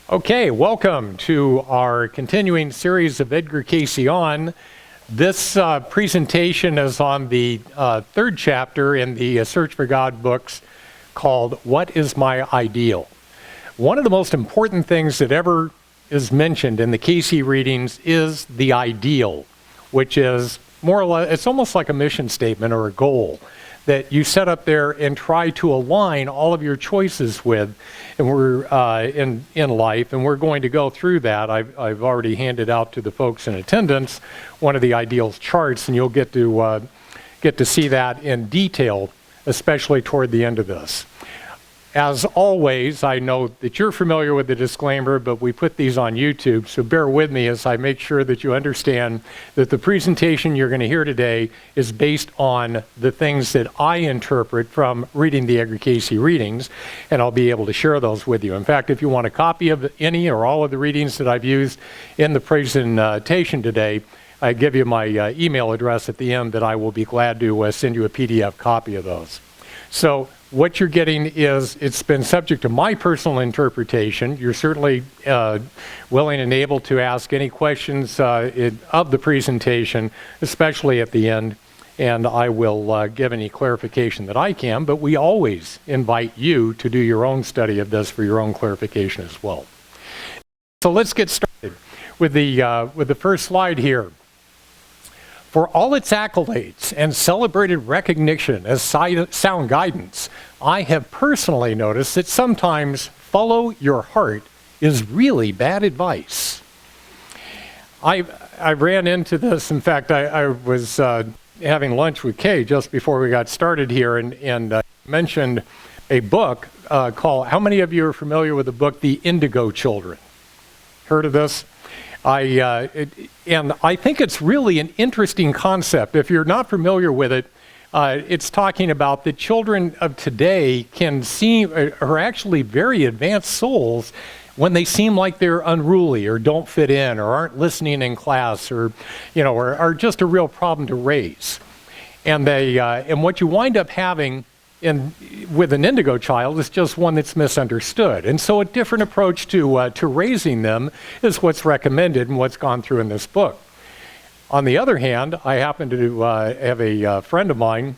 Okay, welcome to our continuing series of Edgar Cayce on. This presentation is on the third chapter in the Search for God books called What is My Ideal? One of the most important things that ever is mentioned in the Cayce readings is the ideal, which is more or less, it's almost like a mission statement or a goal that you set up there and try to align all of your choices with, and we're in life, and we're going to go through that. I've already handed out to the folks in attendance one of the ideals charts, and you'll get to see that in detail, especially toward the end of this. As always, I know that you're familiar with the disclaimer, but we put these on YouTube, so bear with me as I make sure that you understand that the presentation you're going to hear today is based on the things that I interpret from reading the Edgar Cayce readings, and I'll be able to share those with you. In fact, if you want a copy of any or all of the readings that I've used in the presentation today, I give you my email address at the end that I will be glad to send you a PDF copy of those. So what you're getting is, it's been subject to my personal interpretation. You're certainly willing and able to ask any questions of the presentation, especially at the end, and I will give any clarification that I can, but we always invite you to do your own study of this for your own clarification as well. So let's get started with the first slide here. For all its accolades and celebrated recognition as sound guidance, I have personally noticed that sometimes follow your heart is really bad advice. I ran into this. In fact, I was having lunch with Kay just before we got started here, and mentioned a book called, how many of you are familiar with the book, The Indigo Children? Heard of this? And I think it's really an interesting concept. If you're not familiar with it, it's talking about the children of today are actually very advanced souls when they seem like they're unruly or don't fit in or aren't listening in class or are just a real problem to raise. And and what you wind up having with an indigo child is just one that's misunderstood. And so a different approach to raising them is what's recommended and what's gone through in this book. On the other hand, I happen to have a friend of mine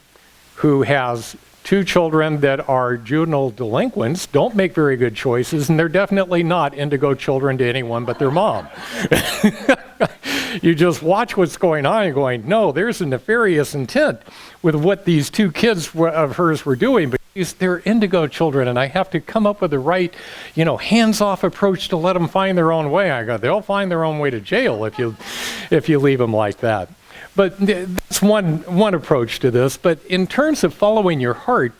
who has two children that are juvenile delinquents, don't make very good choices, and they're definitely not indigo children to anyone but their mom. You just watch what's going on and going, no, there's a nefarious intent with what these two kids of hers were doing, but they're indigo children, and I have to come up with the right, hands-off approach to let them find their own way. I go, they'll find their own way to jail if you leave them like that. But that's one approach to this. But in terms of following your heart,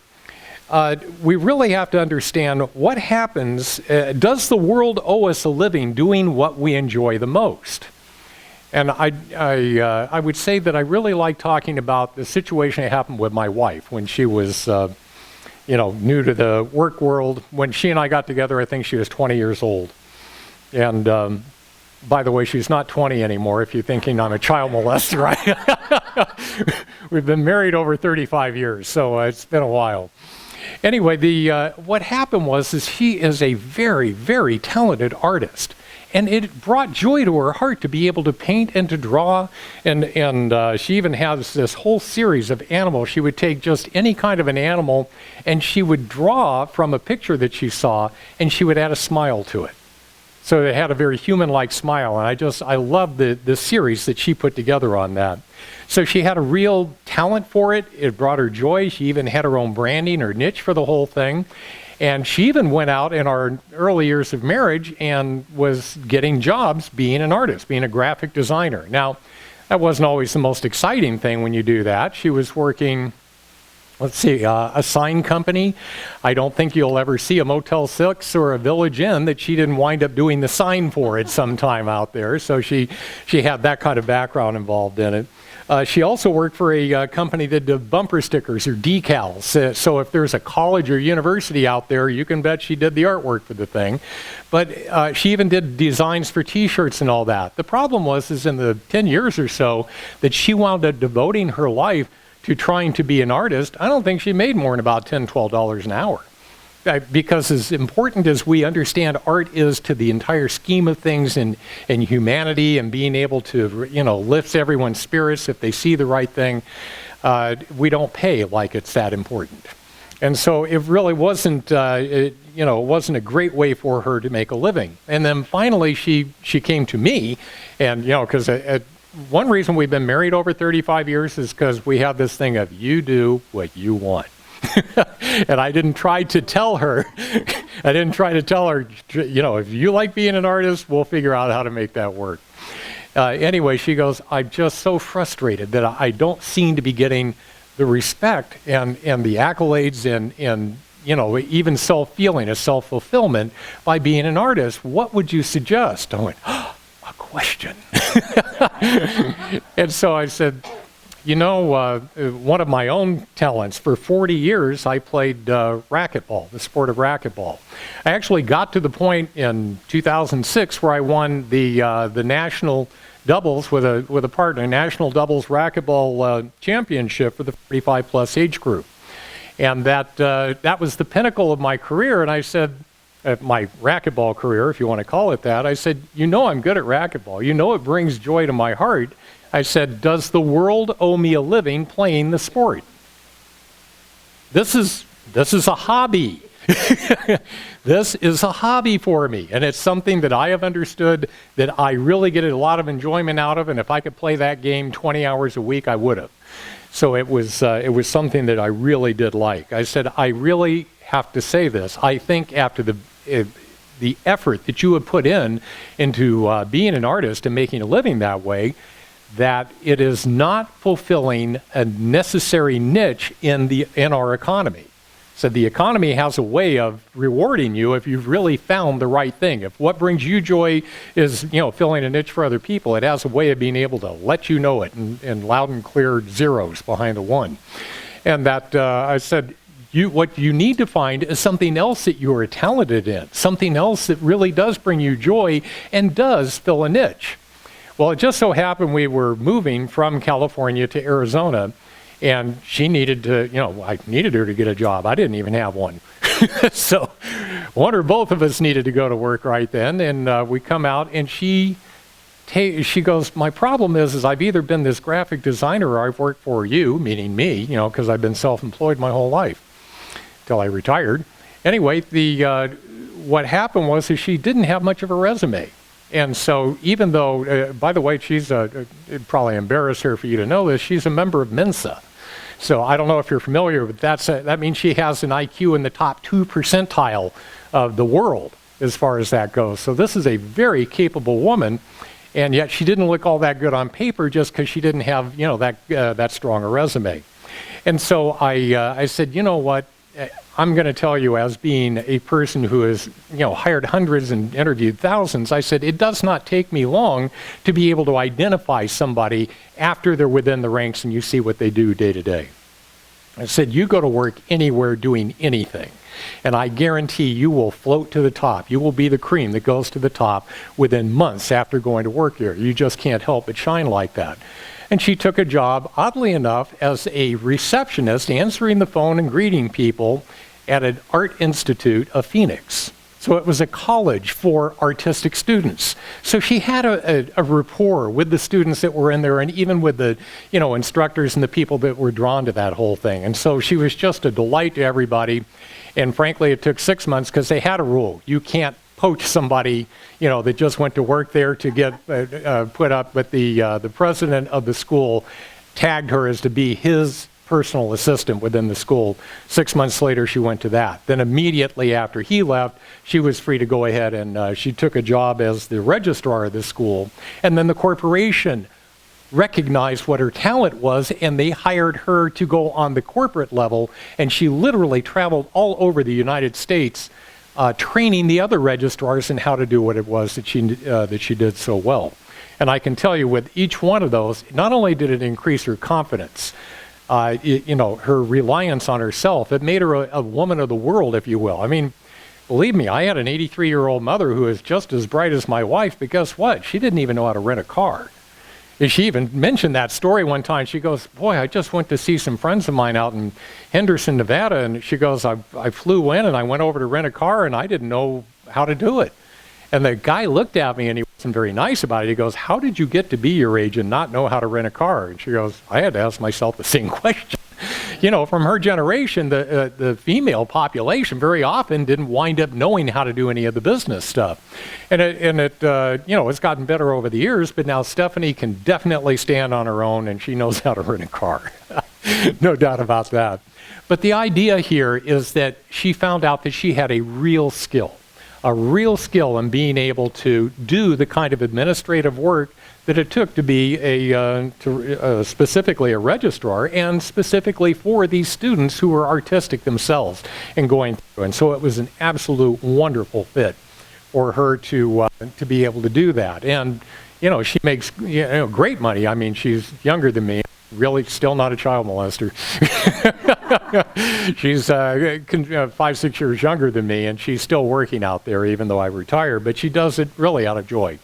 we really have to understand what happens. Does the world owe us a living doing what we enjoy the most? And I would say that I really like talking about the situation that happened with my wife when she was, new to the work world. When she and I got together, I think she was 20 years old. And by the way, she's not 20 anymore, if you're thinking I'm a child molester. We've been married over 35 years, so it's been a while. Anyway, what happened was she is a very, very talented artist. And it brought joy to her heart to be able to paint and to draw. And she even has this whole series of animals. She would take just any kind of an animal, and she would draw from a picture that she saw, and she would add a smile to it. So it had a very human-like smile, and I love the series that she put together on that. So she had a real talent for it. It brought her joy. She even had her own branding or niche for the whole thing. And she even went out in our early years of marriage and was getting jobs being an artist, being a graphic designer. Now, that wasn't always the most exciting thing when you do that. She was working, a sign company. I don't think you'll ever see a Motel 6 or a Village Inn that she didn't wind up doing the sign for at some time out there. So she had that kind of background involved in it. She also worked for a company that did bumper stickers or decals. So if there's a college or university out there, you can bet she did the artwork for the thing. But she even did designs for T-shirts and all that. The problem is in the 10 years or so that she wound up devoting her life to trying to be an artist. I don't think she made more than about $10, $12 an hour. because as important as we understand art is to the entire scheme of things in humanity and being able to, lift everyone's spirits if they see the right thing, we don't pay like it's that important. And so it really wasn't, it wasn't a great way for her to make a living. And then finally she came to me, and, because one reason we've been married over 35 years is because we have this thing of you do what you want. And I didn't try to tell her, if you like being an artist, we'll figure out how to make that work. Anyway, she goes, I'm just so frustrated that I don't seem to be getting the respect and the accolades and even self-feeling, a self-fulfillment by being an artist. What would you suggest? I went, a question. And so I said, one of my own talents, for 40 years, I played racquetball, the sport of racquetball. I actually got to the point in 2006 where I won the national doubles with a partner, national doubles racquetball championship for the 45-plus age group. And that was the pinnacle of my career. And I said, my racquetball career, if you want to call it that, I said, I'm good at racquetball. It brings joy to my heart. I said, does the world owe me a living playing the sport? This is a hobby. This is a hobby for me, and it's something that I have understood that I really get a lot of enjoyment out of, and if I could play that game 20 hours a week, I would have. So it was something that I really did like. I said, I really have to say this. I think after the effort that you have put into being an artist and making a living that way, that it is not fulfilling a necessary niche in our economy. So the economy has a way of rewarding you if you've really found the right thing. If what brings you joy is, filling a niche for other people, it has a way of being able to let you know it in loud and clear zeros behind a one. And that I said, what you need to find is something else that you are talented in, something else that really does bring you joy and does fill a niche. Well, it just so happened we were moving from California to Arizona, and she needed to, I needed her to get a job. I didn't even have one. So one or both of us needed to go to work right then, and we come out, and she goes, my problem is I've either been this graphic designer or I've worked for you, meaning me, because I've been self-employed my whole life till I retired. Anyway, what happened was she didn't have much of a resume. And so even though, by the way, it'd probably embarrass her for you to know this, she's a member of Mensa. So I don't know if you're familiar, but that means she has an IQ in the top 2 percentile of the world as far as that goes. So this is a very capable woman, and yet she didn't look all that good on paper just because she didn't have, that strong a resume. And so I said, what? I'm going to tell you, as being a person who has, hired hundreds and interviewed thousands, I said, it does not take me long to be able to identify somebody after they're within the ranks and you see what they do day to day. I said, you go to work anywhere doing anything, and I guarantee you will float to the top. You will be the cream that goes to the top within months after going to work here. You just can't help but shine like that. And she took a job, oddly enough, as a receptionist, answering the phone and greeting people at an art institute of Phoenix. So it was a college for artistic students. So she had a rapport with the students that were in there, and even with the instructors and the people that were drawn to that whole thing. And so she was just a delight to everybody. And frankly, it took 6 months because they had a rule. You can't poach somebody, that just went to work there to get put up. But the president of the school tagged her as to be his personal assistant within the school. 6 months later, she went to that. Then immediately after he left, she was free to go ahead and she took a job as the registrar of the school. And then the corporation recognized what her talent was, and they hired her to go on the corporate level. And she literally traveled all over the United States training the other registrars in how to do what it was that she did so well. And I can tell you, with each one of those, not only did it increase her confidence, her reliance on herself, it made her a woman of the world, if you will. I mean, believe me, I had an 83-year-old mother who is just as bright as my wife, but guess what? She didn't even know how to rent a car. And she even mentioned that story one time. She goes, boy, I just went to see some friends of mine out in Henderson, Nevada. And she goes, I flew in and I went over to rent a car and I didn't know how to do it. And the guy looked at me and he wasn't very nice about it. He goes, how did you get to be your age and not know how to rent a car? And she goes, I had to ask myself the same question. You know, from her generation, the female population very often didn't wind up knowing how to do any of the business stuff. And it you know, it's gotten better over the years, but now Stephanie can definitely stand on her own and she knows how to rent a car. No doubt about that. But the idea here is that she found out that she had a real skill in being able to do the kind of administrative work that it took to be specifically a registrar, and specifically for these students who were artistic themselves and going through. And so it was an absolute wonderful fit for her to be able to do that. And you know, she makes great money. I mean, she's younger than me. Really, still not a child molester. She's 5-6 years younger than me, and she's still working out there, even though I retired. But she does it really out of joy,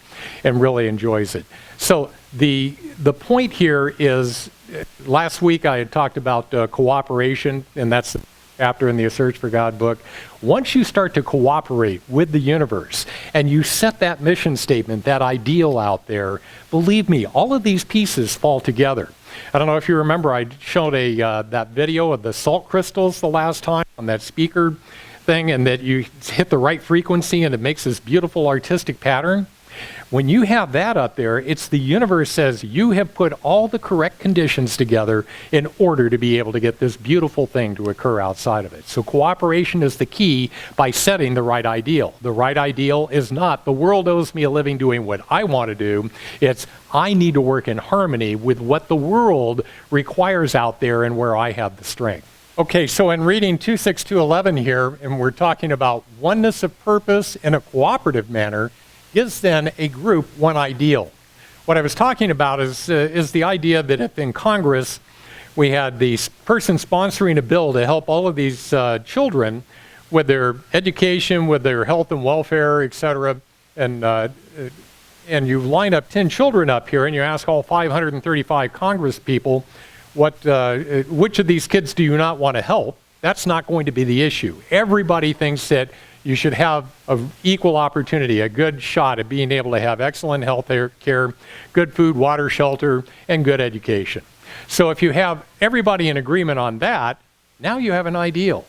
and really enjoys it. So the point here is, last week I had talked about cooperation, and that's the chapter in the A Search for God book. Once you start to cooperate with the universe and you set that mission statement, that ideal out there, believe me, all of these pieces fall together. I don't know if you remember, I showed that video of the salt crystals the last time on that speaker thing, and that you hit the right frequency and it makes this beautiful artistic pattern. When you have that up there, it's the universe says you have put all the correct conditions together in order to be able to get this beautiful thing to occur outside of it. So cooperation is the key by setting the right ideal. The right ideal is not the world owes me a living doing what I want to do. It's I need to work in harmony with what the world requires out there and where I have the strength. Okay, so in reading 2:6-11 here, and we're talking about oneness of purpose in a cooperative manner, gives then a group one ideal. What I was talking about is the idea that if in Congress we had the person sponsoring a bill to help all of these children with their education, with their health and welfare, etc., and you line up 10 children up here and you ask all 535 Congress people, which of these kids do you not want to help? That's not going to be the issue. Everybody thinks that you should have an equal opportunity, a good shot at being able to have excellent health care, good food, water, shelter, and good education. So if you have everybody in agreement on that, now you have an ideal.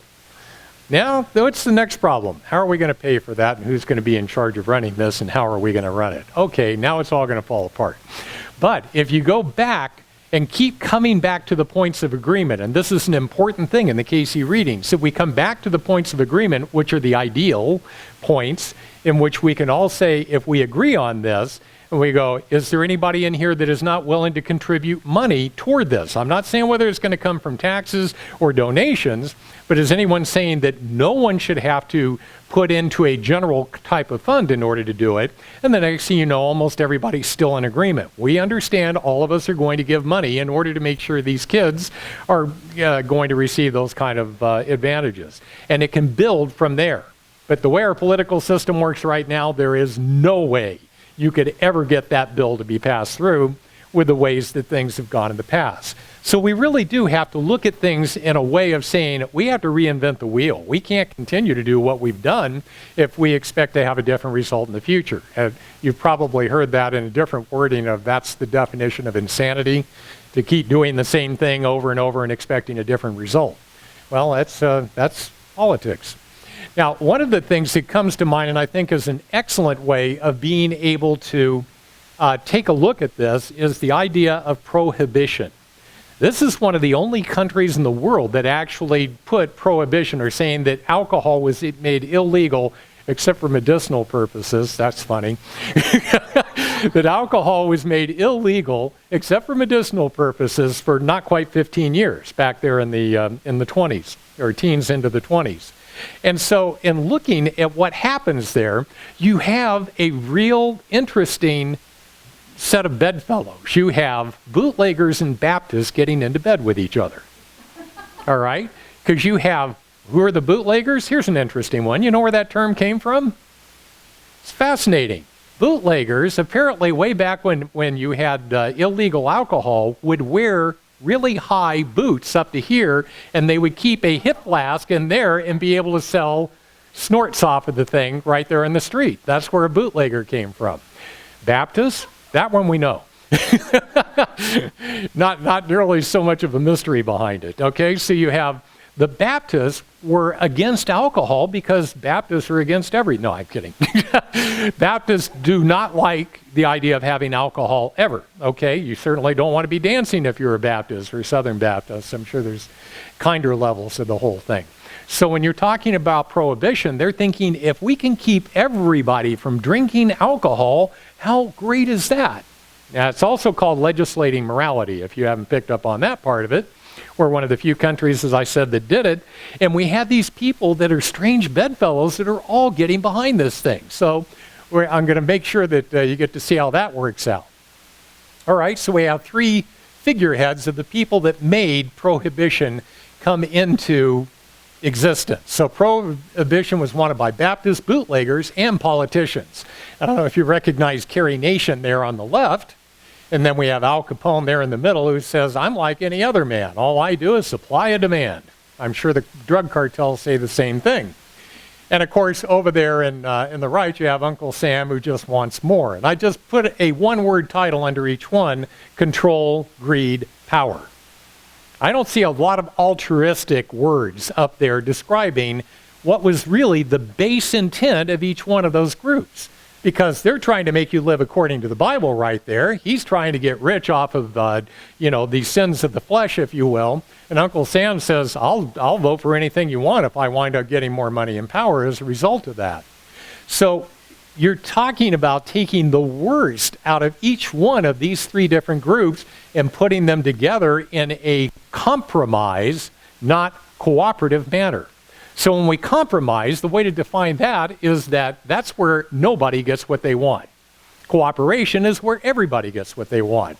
Now, what's the next problem? How are we going to pay for that, and who's going to be in charge of running this, and how are we going to run it? Okay, now it's all going to fall apart. But if you go back and keep coming back to the points of agreement, and this is an important thing in the Cayce reading. So we come back to the points of agreement, which are the ideal points, in which we can all say, if we agree on this, and we go, is there anybody in here that is not willing to contribute money toward this? I'm not saying whether it's going to come from taxes or donations, but is anyone saying that no one should have to put into a general type of fund in order to do it? And the next thing you know, almost everybody's still in agreement. We understand all of us are going to give money in order to make sure these kids are going to receive those kind of advantages. And it can build from there. But the way our political system works right now, there is no way you could ever get that bill to be passed through with the ways that things have gone in the past. So we really do have to look at things in a way of saying we have to reinvent the wheel. We can't continue to do what we've done if we expect to have a different result in the future. You've probably heard that in a different wording of that's the definition of insanity, to keep doing the same thing over and over and expecting a different result. Well, that's politics. Now, one of the things that comes to mind, and I think is an excellent way of being able to take a look at this, is the idea of prohibition. This is one of the only countries in the world that actually put prohibition, or saying that alcohol was made illegal except for medicinal purposes. That's funny. That alcohol was made illegal except for medicinal purposes for not quite 15 years back there in the 20s, or teens into the 20s. And so in looking at what happens there, you have a real interesting set of bedfellows. You have bootleggers and Baptists getting into bed with each other. All right? Because you have, who are the bootleggers? Here's an interesting one. You know where that term came from? It's fascinating. Bootleggers, apparently way back when you had illegal alcohol, would wear really high boots up to here, and they would keep a hip flask in there and be able to sell snorts off of the thing right there in the street. That's where a bootlegger came from. Baptists, that one we know. Not nearly so much of a mystery behind it. Okay, so you have the Baptists were against alcohol because Baptists are against no, I'm kidding. Baptists do not like the idea of having alcohol ever. Okay, you certainly don't want to be dancing if you're a Baptist or Southern Baptist. I'm sure there's kinder levels of the whole thing. So when you're talking about prohibition, they're thinking if we can keep everybody from drinking alcohol, how great is that? Now, it's also called legislating morality, if you haven't picked up on that part of it. We're one of the few countries, as I said, that did it. And we have these people that are strange bedfellows that are all getting behind this thing. So I'm going to make sure that you get to see how that works out. All right, so we have three figureheads of the people that made prohibition come into existence. So prohibition was wanted by Baptists, bootleggers, and politicians. I don't know if you recognize Carrie Nation there on the left. And then we have Al Capone there in the middle who says, I'm like any other man. All I do is supply a demand. I'm sure the drug cartels say the same thing. And of course, over there in the right, you have Uncle Sam who just wants more. And I just put a one-word title under each one: control, greed, power. I don't see a lot of altruistic words up there describing what was really the base intent of each one of those groups. Because they're trying to make you live according to the Bible right there. He's trying to get rich off of, the sins of the flesh, if you will. And Uncle Sam says, I'll vote for anything you want if I wind up getting more money and power as a result of that. So you're talking about taking the worst out of each one of these three different groups and putting them together in a compromise, not cooperative manner. So when we compromise, the way to define that is that that's where nobody gets what they want. Cooperation is where everybody gets what they want.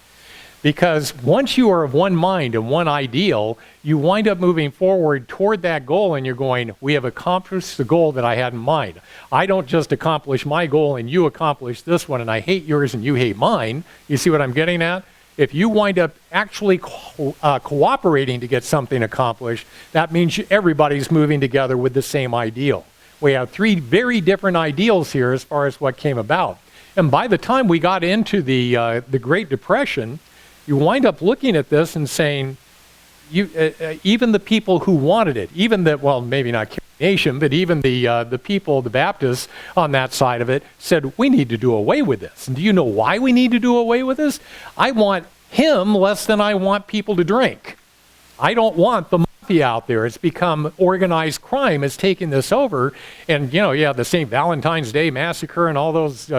Because once you are of one mind and one ideal, you wind up moving forward toward that goal and you're going, we have accomplished the goal that I had in mind. I don't just accomplish my goal and you accomplish this one and I hate yours and you hate mine. You see what I'm getting at? If you wind up actually cooperating to get something accomplished, that means everybody's moving together with the same ideal. We have three very different ideals here as far as what came about. And by the time we got into the Great Depression, you wind up looking at this and saying, even the people who wanted it, even the, well, maybe not Carrie Nation, but even the people, the Baptists on that side of it, said, we need to do away with this. And do you know why we need to do away with this? I want him less than I want people to drink. I don't want the mafia out there. It's become organized crime has taken this over. And, the St. Valentine's Day Massacre and all those,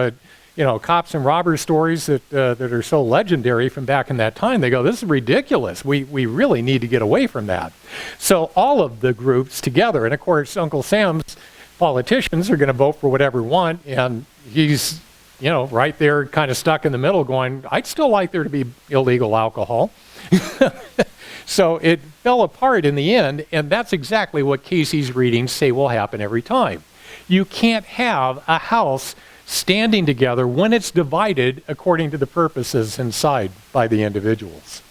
cops and robbers stories that are so legendary from back in that time. They go, this is ridiculous. We really need to get away from that. So all of the groups together, and of course, Uncle Sam's politicians are going to vote for whatever want, and he's, right there kind of stuck in the middle going, I'd still like there to be illegal alcohol. So it fell apart in the end, and that's exactly what Cayce's readings say will happen every time. You can't have a house standing together when it's divided according to the purposes inside by the individuals.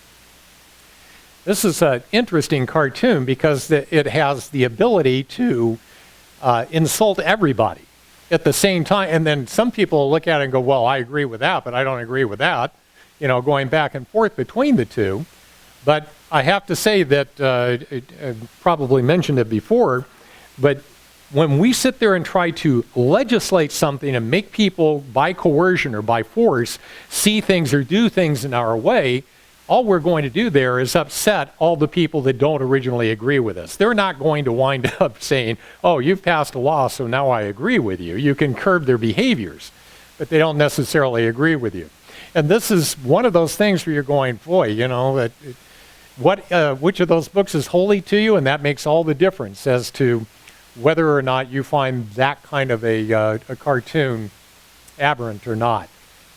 This is an interesting cartoon because it has the ability to insult everybody at the same time. And then some people look at it and go, well, I agree with that, but I don't agree with that, going back and forth between the two. But I have to say that, I probably mentioned it before, but when we sit there and try to legislate something and make people by coercion or by force see things or do things in our way, all we're going to do there is upset all the people that don't originally agree with us. They're not going to wind up saying, oh, you've passed a law, so now I agree with you. You can curb their behaviors, but they don't necessarily agree with you. And this is one of those things where you're going, boy, which of those books is holy to you? And that makes all the difference as to whether or not you find that kind of a cartoon aberrant or not.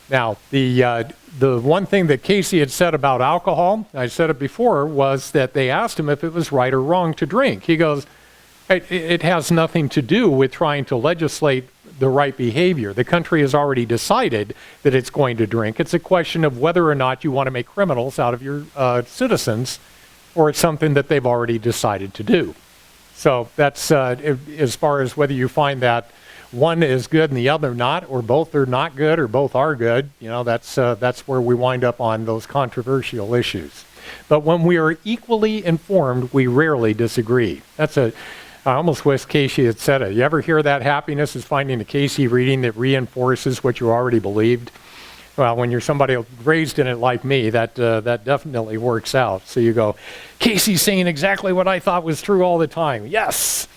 Now, the one thing that Cayce had said about alcohol, I said it before, was that they asked him if it was right or wrong to drink. He goes, it has nothing to do with trying to legislate the right behavior. The country has already decided that it's going to drink. It's a question of whether or not you want to make criminals out of your citizens, or it's something that they've already decided to do. So that's as far as whether you find that one is good and the other not, or both are not good, or both are good. That's where we wind up on those controversial issues. But when we are equally informed, we rarely disagree. I almost wish Cayce had said it. You ever hear that happiness is finding a Cayce reading that reinforces what you already believed? Well, when you're somebody raised in it like me, that definitely works out. So you go, Cayce's saying exactly what I thought was true all the time. Yes!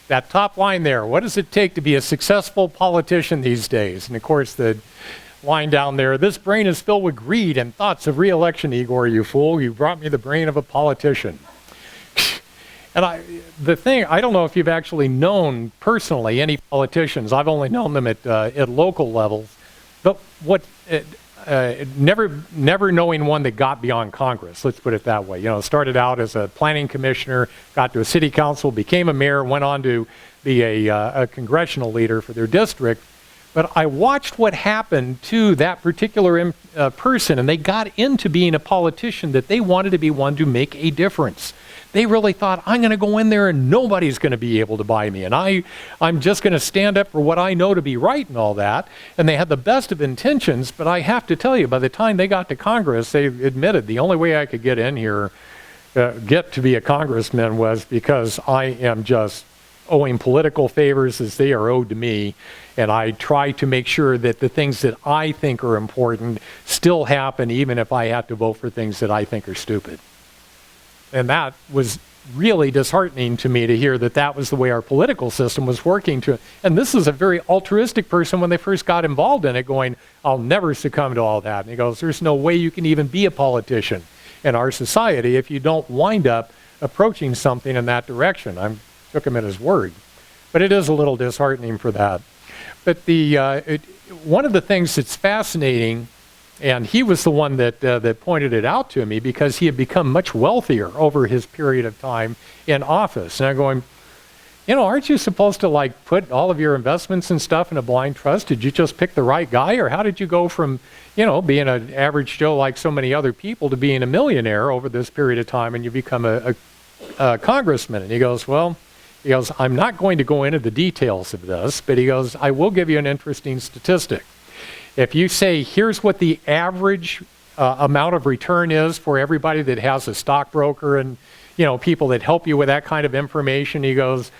That top line there, what does it take to be a successful politician these days? And of course, the line down there, this brain is filled with greed and thoughts of re-election, Igor, you fool. You brought me the brain of a politician. And I don't know if you've actually known personally any politicians. I've only known them at local levels. But never knowing one that got beyond Congress, let's put it that way. Started out as a planning commissioner, got to a city council, became a mayor, went on to be a congressional leader for their district. But I watched what happened to that particular person, and they got into being a politician that they wanted to be one to make a difference. They really thought, I'm going to go in there and nobody's going to be able to buy me. And I'm just going to stand up for what I know to be right and all that. And they had the best of intentions, but I have to tell you, by the time they got to Congress, they admitted the only way I could get in here, get to be a congressman, was because I am just owing political favors as they are owed to me. And I try to make sure that the things that I think are important still happen, even if I have to vote for things that I think are stupid. And that was really disheartening to me to hear that was the way our political system was working. And this is a very altruistic person when they first got involved in it, going, I'll never succumb to all that. And he goes, there's no way you can even be a politician in our society if you don't wind up approaching something in that direction. I took him at his word. But it is a little disheartening for that. But one of the things that's fascinating, and he was the one that pointed it out to me, because he had become much wealthier over his period of time in office. And I'm going, aren't you supposed to put all of your investments and stuff in a blind trust? Did you just pick the right guy? Or how did you go from, being an average Joe like so many other people to being a millionaire over this period of time, and you become a congressman? And he goes, I'm not going to go into the details of this, but he goes, I will give you an interesting statistic. If you say, here's what the average amount of return is for everybody that has a stockbroker and, people that help you with that kind of information, he goes,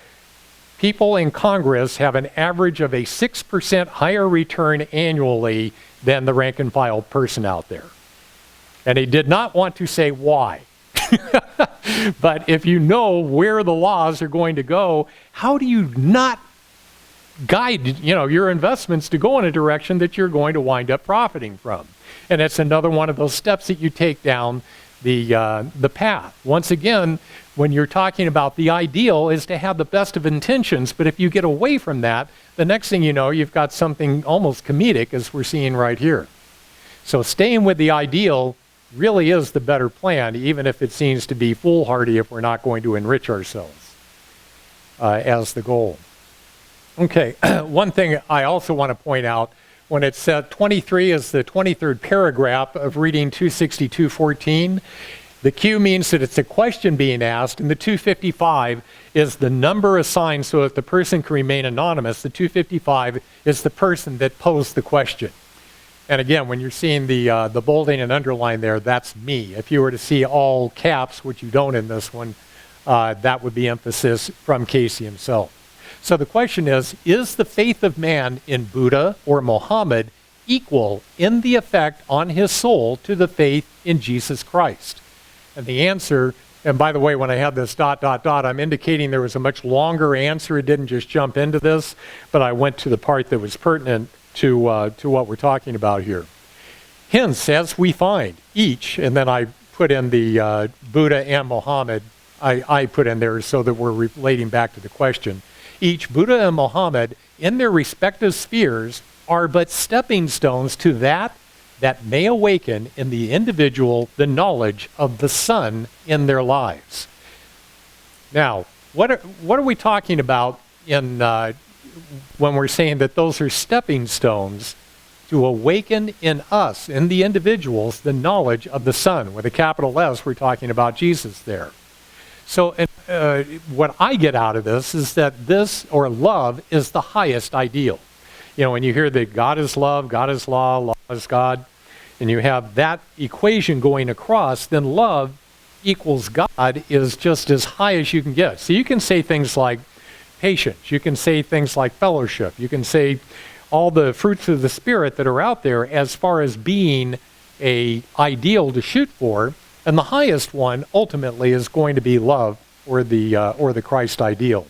people in Congress have an average of a 6% higher return annually than the rank and file person out there. And he did not want to say why. But if you know where the laws are going to go, how do you not guide your investments to go in a direction that you're going to wind up profiting from? And it's another one of those steps that you take down the path. Once again, when you're talking about the ideal is to have the best of intentions, but if you get away from that, the next thing you know, you've got something almost comedic, as we're seeing right here. So staying with the ideal really is the better plan, even if it seems to be foolhardy if we're not going to enrich ourselves as the goal. Okay, one thing I also want to point out, when it's 23 is the 23rd paragraph of reading 262:14, the Q means that it's a question being asked, and the 255 is the number assigned so that the person can remain anonymous. The 255 is the person that posed the question. And again, when you're seeing the bolding and underline there, that's me. If you were to see all caps, which you don't in this one, that would be emphasis from Cayce himself. So the question is the faith of man in Buddha or Muhammad equal in the effect on his soul to the faith in Jesus Christ? And the answer, and by the way, when I had this ... I'm indicating there was a much longer answer. It didn't just jump into this, but I went to the part that was pertinent to what we're talking about here. Hence, as we find each, and then I put in the Buddha and Muhammad, I put in there so that we're relating back to the question. Each Buddha and Muhammad in their respective spheres are but stepping stones to that may awaken in the individual the knowledge of the Son in their lives. Now, what are we talking about in when we're saying that those are stepping stones to awaken in us, in the individuals, the knowledge of the Son. With a capital S, we're talking about Jesus there. So what I get out of this is that this, or love, is the highest ideal. You know, when you hear that God is love, God is law, law is God, and you have that equation going across, then love equals God is just as high as you can get. So you can say things like patience, you can say things like fellowship, you can say all the fruits of the Spirit that are out there as far as being an ideal to shoot for, and the highest one ultimately is going to be love, or the Christ ideal.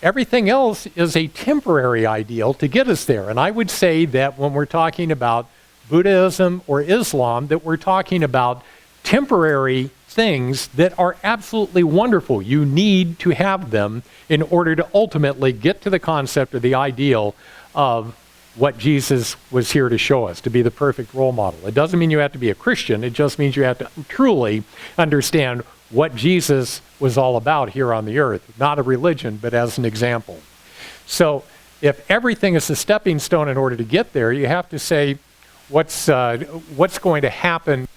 Everything else is a temporary ideal to get us there, and I would say that when we're talking about Buddhism or Islam, that we're talking about temporary things that are absolutely wonderful. You need to have them in order to ultimately get to the concept or the ideal of what Jesus was here to show us, to be the perfect role model. It doesn't mean you have to be a Christian. It just means you have to truly understand what Jesus was all about here on the earth. Not a religion, but as an example. So if everything is a stepping stone in order to get there, you have to say what's going to happen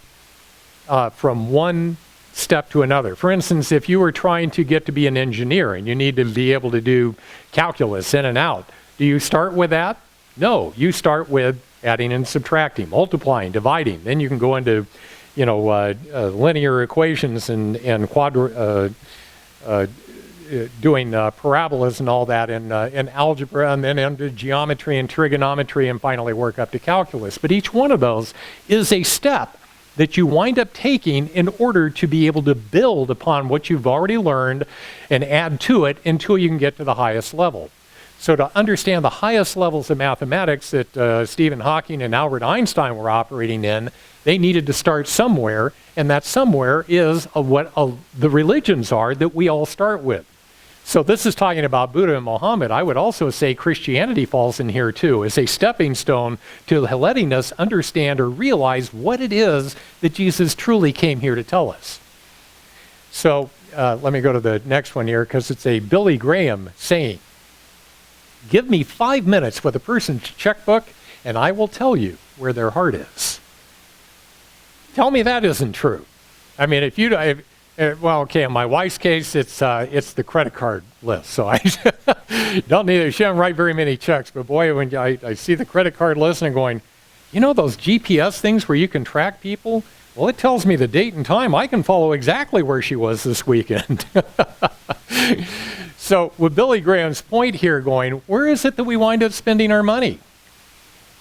from one step to another. For instance, if you were trying to get to be an engineer and you need to be able to do calculus in and out, do you start with that? No, you start with adding and subtracting, multiplying, dividing. Then you can go into, linear equations and doing parabolas and all that in algebra, and then into geometry and trigonometry, and finally work up to calculus. But each one of those is a step that you wind up taking in order to be able to build upon what you've already learned and add to it until you can get to the highest level. So to understand the highest levels of mathematics that Stephen Hawking and Albert Einstein were operating in, they needed to start somewhere, and that somewhere is what the religions are that we all start with. So this is talking about Buddha and Muhammad. I would also say Christianity falls in here too, as a stepping stone to letting us understand or realize what it is that Jesus truly came here to tell us. So let me go to the next one here, because it's a Billy Graham saying. Give me 5 minutes with a person's checkbook, and I will tell you where their heart is. Tell me that isn't true. I mean, well, okay, in my wife's case, it's the credit card list. So I don't need it. She doesn't write very many checks. But boy, when I see the credit card list and I'm going, you know those GPS things where you can track people? Well, it tells me the date and time. I can follow exactly where she was this weekend. So with Billy Graham's point here going, where is it that we wind up spending our money?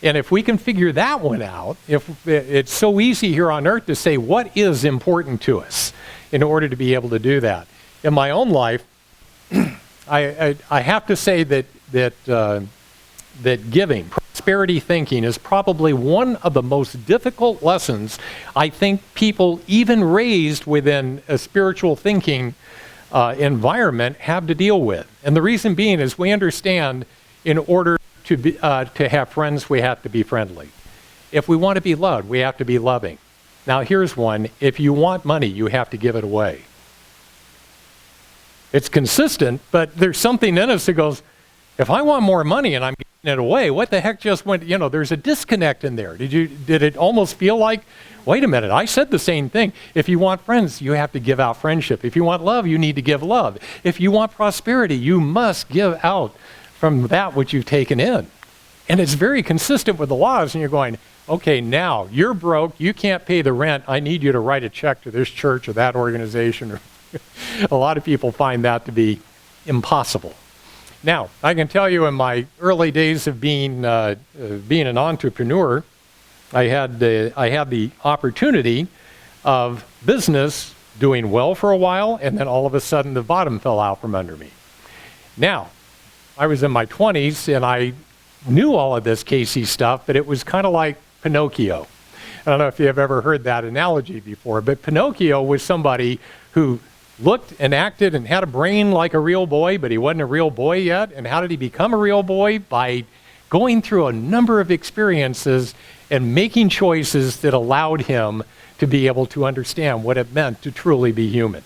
And if we can figure that one out, if it's so easy here on earth to say what is important to us in order to be able to do that. In my own life, I have to say that giving, prosperity thinking, is probably one of the most difficult lessons I think people even raised within a spiritual thinking environment have to deal with. And the reason being is we understand in order to have friends, we have to be friendly. If we want to be loved, we have to be loving. Now here's one. If you want money, you have to give it away. It's consistent, but there's something in us that goes, if I want more money and I'm giving it away, what the heck just went, there's a disconnect in there. Did it almost feel like, wait a minute, I said the same thing. If you want friends, you have to give out friendship. If you want love, you need to give love. If you want prosperity, you must give out from that which you've taken in. And it's very consistent with the laws, and you're going, okay, now you're broke, you can't pay the rent, I need you to write a check to this church or that organization. A lot of people find that to be impossible. Now, I can tell you in my early days of being an entrepreneur, I had the opportunity of business doing well for a while, and then all of a sudden the bottom fell out from under me. Now, I was in my 20s, and I knew all of this Cayce stuff, but it was kind of like Pinocchio. I don't know if you've ever heard that analogy before, but Pinocchio was somebody who looked and acted and had a brain like a real boy, but he wasn't a real boy yet. And how did he become a real boy? By going through a number of experiences and making choices that allowed him to be able to understand what it meant to truly be human.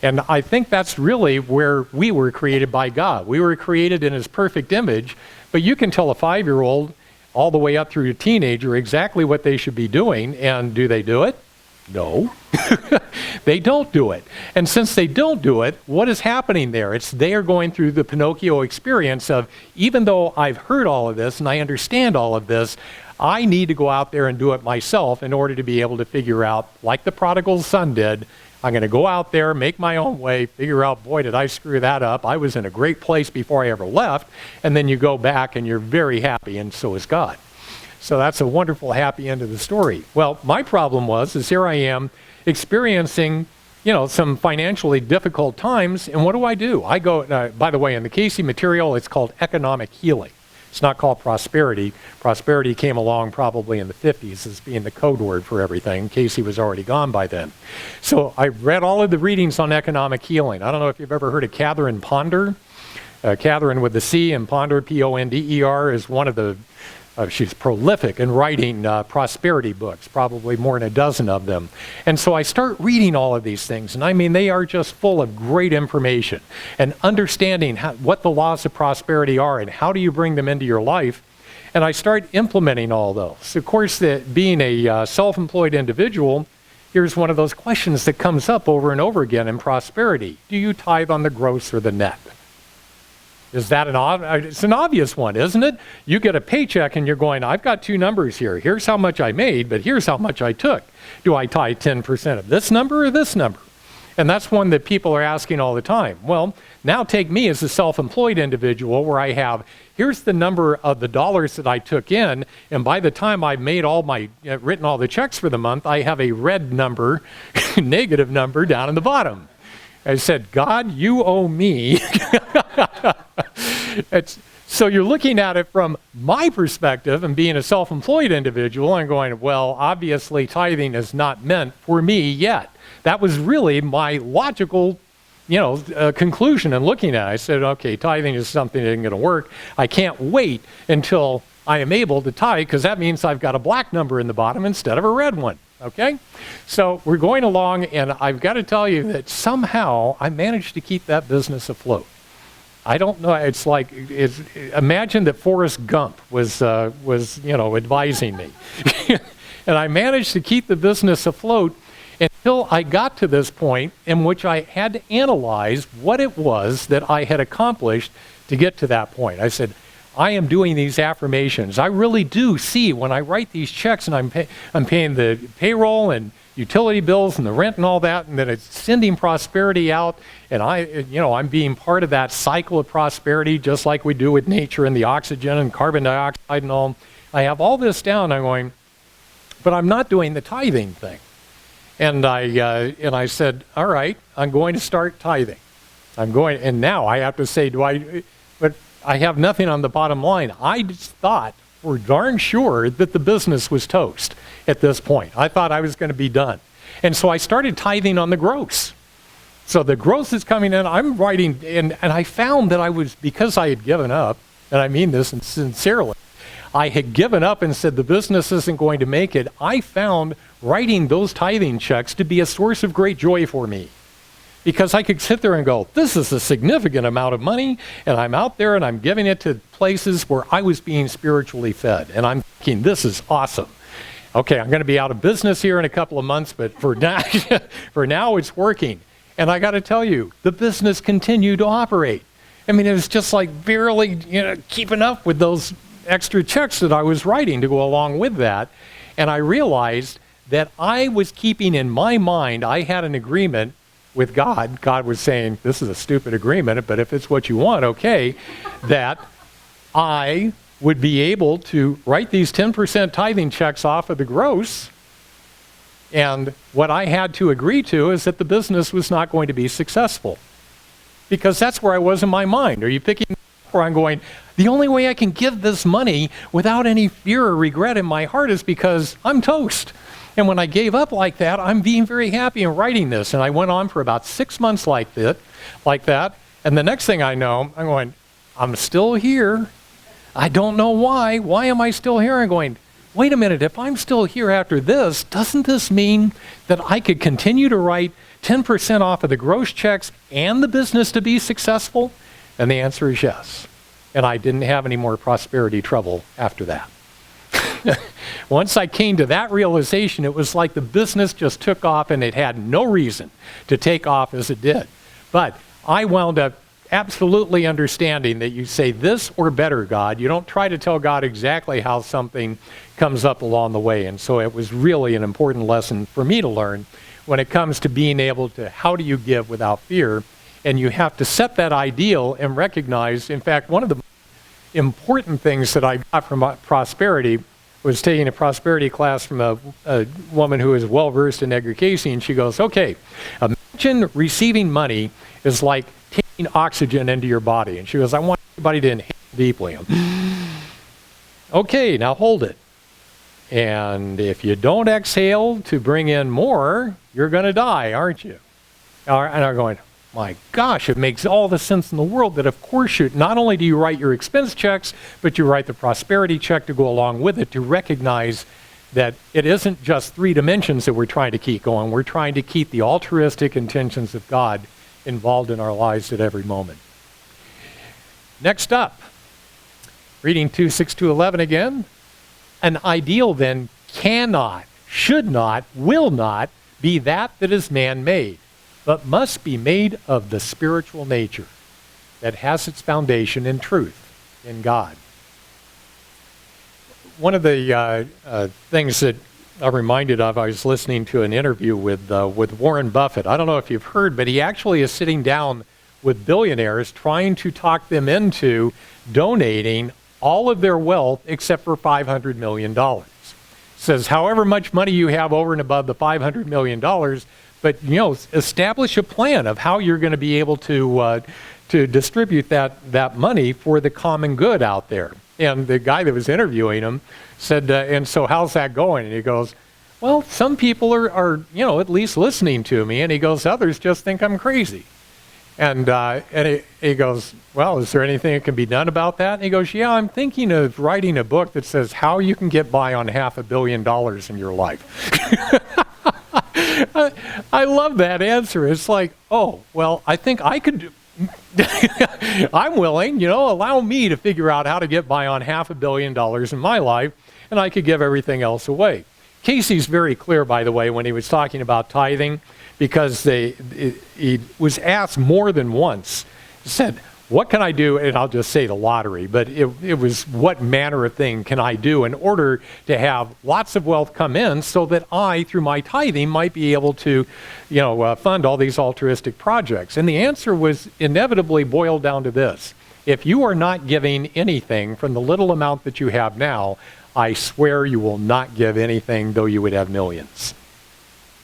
And I think that's really where we were created by God. We were created in his perfect image, but you can tell a 5-year-old all the way up through a teenager exactly what they should be doing, and do they do it? No. They don't do it. And since they don't do it, what is happening there? It's they are going through the Pinocchio experience of, even though I've heard all of this and I understand all of this, I need to go out there and do it myself in order to be able to figure out, like the prodigal son did, I'm going to go out there, make my own way, figure out, boy, did I screw that up. I was in a great place before I ever left. And then you go back and you're very happy, and so is God. So that's a wonderful, happy end of the story. Well, my problem is here I am experiencing, some financially difficult times, and what do? I go, by the way, in the Cayce material, it's called economic healing. It's not called prosperity. Prosperity came along probably in the 50s as being the code word for everything. Cayce was already gone by then. So I read all of the readings on economic healing. I don't know if you've ever heard of Catherine Ponder. Catherine with the C, and Ponder, Ponder, is one of the she's prolific in writing prosperity books, probably more than a dozen of them. And so I start reading all of these things, and I mean, they are just full of great information. And understanding what the laws of prosperity are and how do you bring them into your life. And I start implementing all those. Of course, being a self-employed individual, here's one of those questions that comes up over and over again in prosperity. Do you tithe on the gross or the net? Is that it's an obvious one, isn't it? You get a paycheck and you're going, I've got two numbers here. Here's how much I made, but here's how much I took. Do I tithe 10% of this number or this number? And that's one that people are asking all the time. Well, now take me as a self-employed individual where I have, here's the number of the dollars that I took in, and by the time I've made written all the checks for the month, I have a red number, negative number down in the bottom. I said, God, you owe me. So you're looking at it from my perspective and being a self-employed individual and going, well, obviously tithing is not meant for me yet. That was really my logical, conclusion in looking at it. I said, okay, tithing is something that isn't going to work. I can't wait until I am able to tithe, because that means I've got a black number in the bottom instead of a red one. Okay? So we're going along, and I've got to tell you that somehow I managed to keep that business afloat. I don't know. It's like, imagine that Forrest Gump was advising me. And I managed to keep the business afloat until I got to this point in which I had to analyze what it was that I had accomplished to get to that point. I said, I am doing these affirmations. I really do see when I write these checks and I'm paying the payroll and utility bills and the rent and all that, and then it's sending prosperity out, and I'm being part of that cycle of prosperity, just like we do with nature and the oxygen and carbon dioxide and all. I have all this down. I'm going, but I'm not doing the tithing thing. And I said, all right, I'm going to start tithing. And now I have to say, but I have nothing on the bottom line. I just thought for darn sure that the business was toast at this point. I thought I was going to be done. And so I started tithing on the gross. So the gross is coming in, I'm writing, and I found that because I had given up, and I mean this sincerely, I had given up and said the business isn't going to make it. I found writing those tithing checks to be a source of great joy for me. Because I could sit there and go, this is a significant amount of money, and I'm out there and I'm giving it to places where I was being spiritually fed. And I'm thinking, this is awesome. Okay, I'm going to be out of business here in a couple of months, but for now it's working. And I got to tell you, the business continued to operate. I mean, it was just like barely keeping up with those extra checks that I was writing to go along with that. And I realized that I was keeping in my mind, I had an agreement with God. God was saying, this is a stupid agreement, but if it's what you want, okay, that I would be able to write these 10% tithing checks off of the gross. And what I had to agree to is that the business was not going to be successful. Because that's where I was in my mind. Are you picking where I'm going, the only way I can give this money without any fear or regret in my heart is because I'm toast. And when I gave up like that, I'm being very happy in writing this. And I went on for about 6 months like that. And the next thing I know, I'm going, I'm still here. I don't know why. Why am I still here? I'm going, wait a minute. If I'm still here after this, doesn't this mean that I could continue to write 10% off of the gross checks and the business to be successful? And the answer is yes. And I didn't have any more prosperity trouble after that. Once I came to that realization, it was like the business just took off, and it had no reason to take off as it did. But I wound up absolutely understanding that you say this or better, God. You don't try to tell God exactly how something comes up along the way. And so it was really an important lesson for me to learn when it comes to being able to, how do you give without fear? And you have to set that ideal and recognize, in fact, one of the important things that I got from prosperity was taking a prosperity class from a woman who is well-versed in Edgar Cayce, and she goes, okay, imagine receiving money is like taking oxygen into your body. And she goes, I want everybody to inhale deeply. Okay, now hold it. And if you don't exhale to bring in more, you're going to die, aren't you? And I'm going, my gosh, it makes all the sense in the world that of course not only do you write your expense checks, but you write the prosperity check to go along with it, to recognize that it isn't just three dimensions that we're trying to keep going. We're trying to keep the altruistic intentions of God involved in our lives at every moment. Next up, reading 2:6-11 again. An ideal then cannot, should not, will not be that is man-made, but must be made of the spiritual nature that has its foundation in truth, in God. One of the things that I'm reminded of, I was listening to an interview with Warren Buffett. I don't know if you've heard, but he actually is sitting down with billionaires trying to talk them into donating all of their wealth except for $500 million. Says, however much money you have over and above the $500 million, but establish a plan of how you're going to be able to distribute that money for the common good out there. And the guy that was interviewing him said, and so how's that going? And he goes, well, some people are at least listening to me. And he goes, others just think I'm crazy. And he goes, well, is there anything that can be done about that? And he goes, yeah, I'm thinking of writing a book that says how you can get by on $500 million in your life. I love that answer. It's like, oh, well, I think I could do. I'm willing, allow me to figure out how to get by on $500 million in my life, and I could give everything else away. Casey's very clear, by the way, when he was talking about tithing, because he was asked more than once. He said, what can I do? And I'll just say the lottery, but it was what manner of thing can I do in order to have lots of wealth come in so that I, through my tithing, might be able to, fund all these altruistic projects. And the answer was inevitably boiled down to this. If you are not giving anything from the little amount that you have now, I swear you will not give anything, though you would have millions.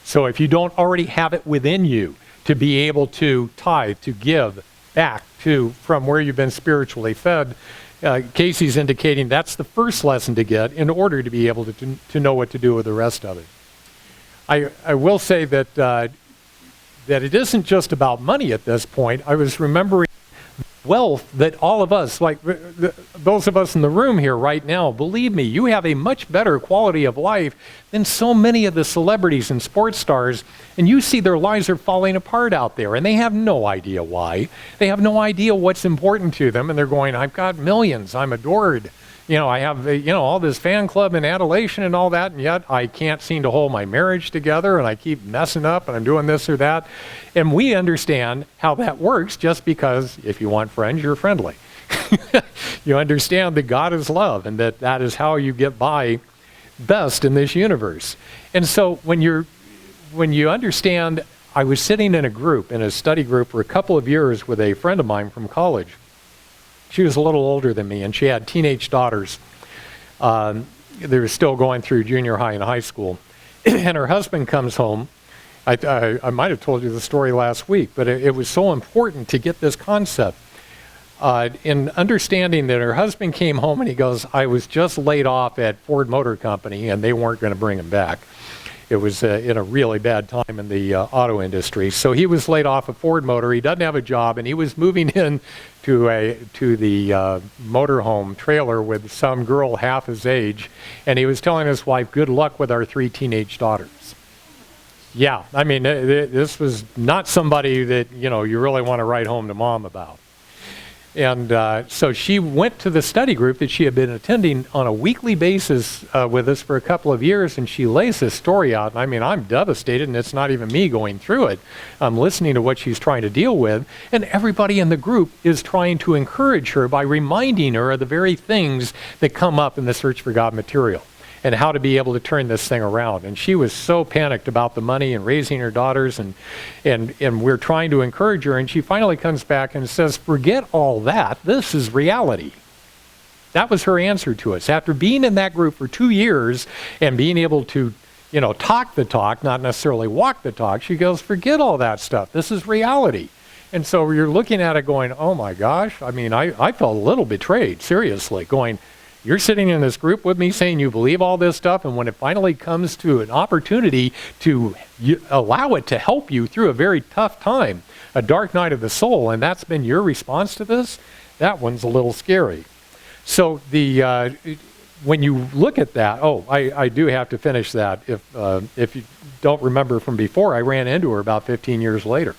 So if you don't already have it within you to be able to tithe, to give back from where you've been spiritually fed, Casey's indicating that's the first lesson to get in order to be able to know what to do with the rest of it. I will say that that it isn't just about money at this point. I was remembering wealth that all of us, like those of us in the room here right now, believe me, you have a much better quality of life than so many of the celebrities and sports stars, and you see their lives are falling apart out there, and they have no idea why. They have no idea what's important to them, and they're going, I've got millions, I'm adored. I have, all this fan club and adulation and all that, and yet I can't seem to hold my marriage together, and I keep messing up, and I'm doing this or that. And we understand how that works just because if you want friends, you're friendly. You understand that God is love, and that is how you get by best in this universe. And so when you understand, I was sitting in a study group for a couple of years with a friend of mine from college. She was a little older than me, and she had teenage daughters. They were still going through junior high and high school. And her husband comes home. I might have told you the story last week, but it was so important to get this concept. In understanding that her husband came home and he goes, I was just laid off at Ford Motor Company, and they weren't going to bring him back. It was in a really bad time in the auto industry. So he was laid off of Ford Motor. He doesn't have a job, and he was moving in to the motorhome trailer with some girl half his age, and he was telling his wife, good luck with our 3 teenage daughters. Yeah, I mean, this was not somebody that, you really want to write home to mom about. And so she went to the study group that she had been attending on a weekly basis with us for a couple of years, and she lays this story out. And I mean, I'm devastated, and it's not even me going through it. I'm listening to what she's trying to deal with, and everybody in the group is trying to encourage her by reminding her of the very things that come up in the Search for God material, and how to be able to turn this thing around. And she was so panicked about the money and raising her daughters, and we're trying to encourage her, and she finally comes back and says, forget all that, this is reality. That was her answer to us. After being in that group for 2 years and being able to, talk the talk, not necessarily walk the talk, she goes, forget all that stuff, this is reality. And so you're looking at it going, oh my gosh, I mean, I felt a little betrayed, seriously, going, you're sitting in this group with me saying you believe all this stuff, and when it finally comes to an opportunity to allow it to help you through a very tough time, a dark night of the soul, and that's been your response to this, that one's a little scary. So when you look at that, I do have to finish that. If you don't remember from before, I ran into her about 15 years later.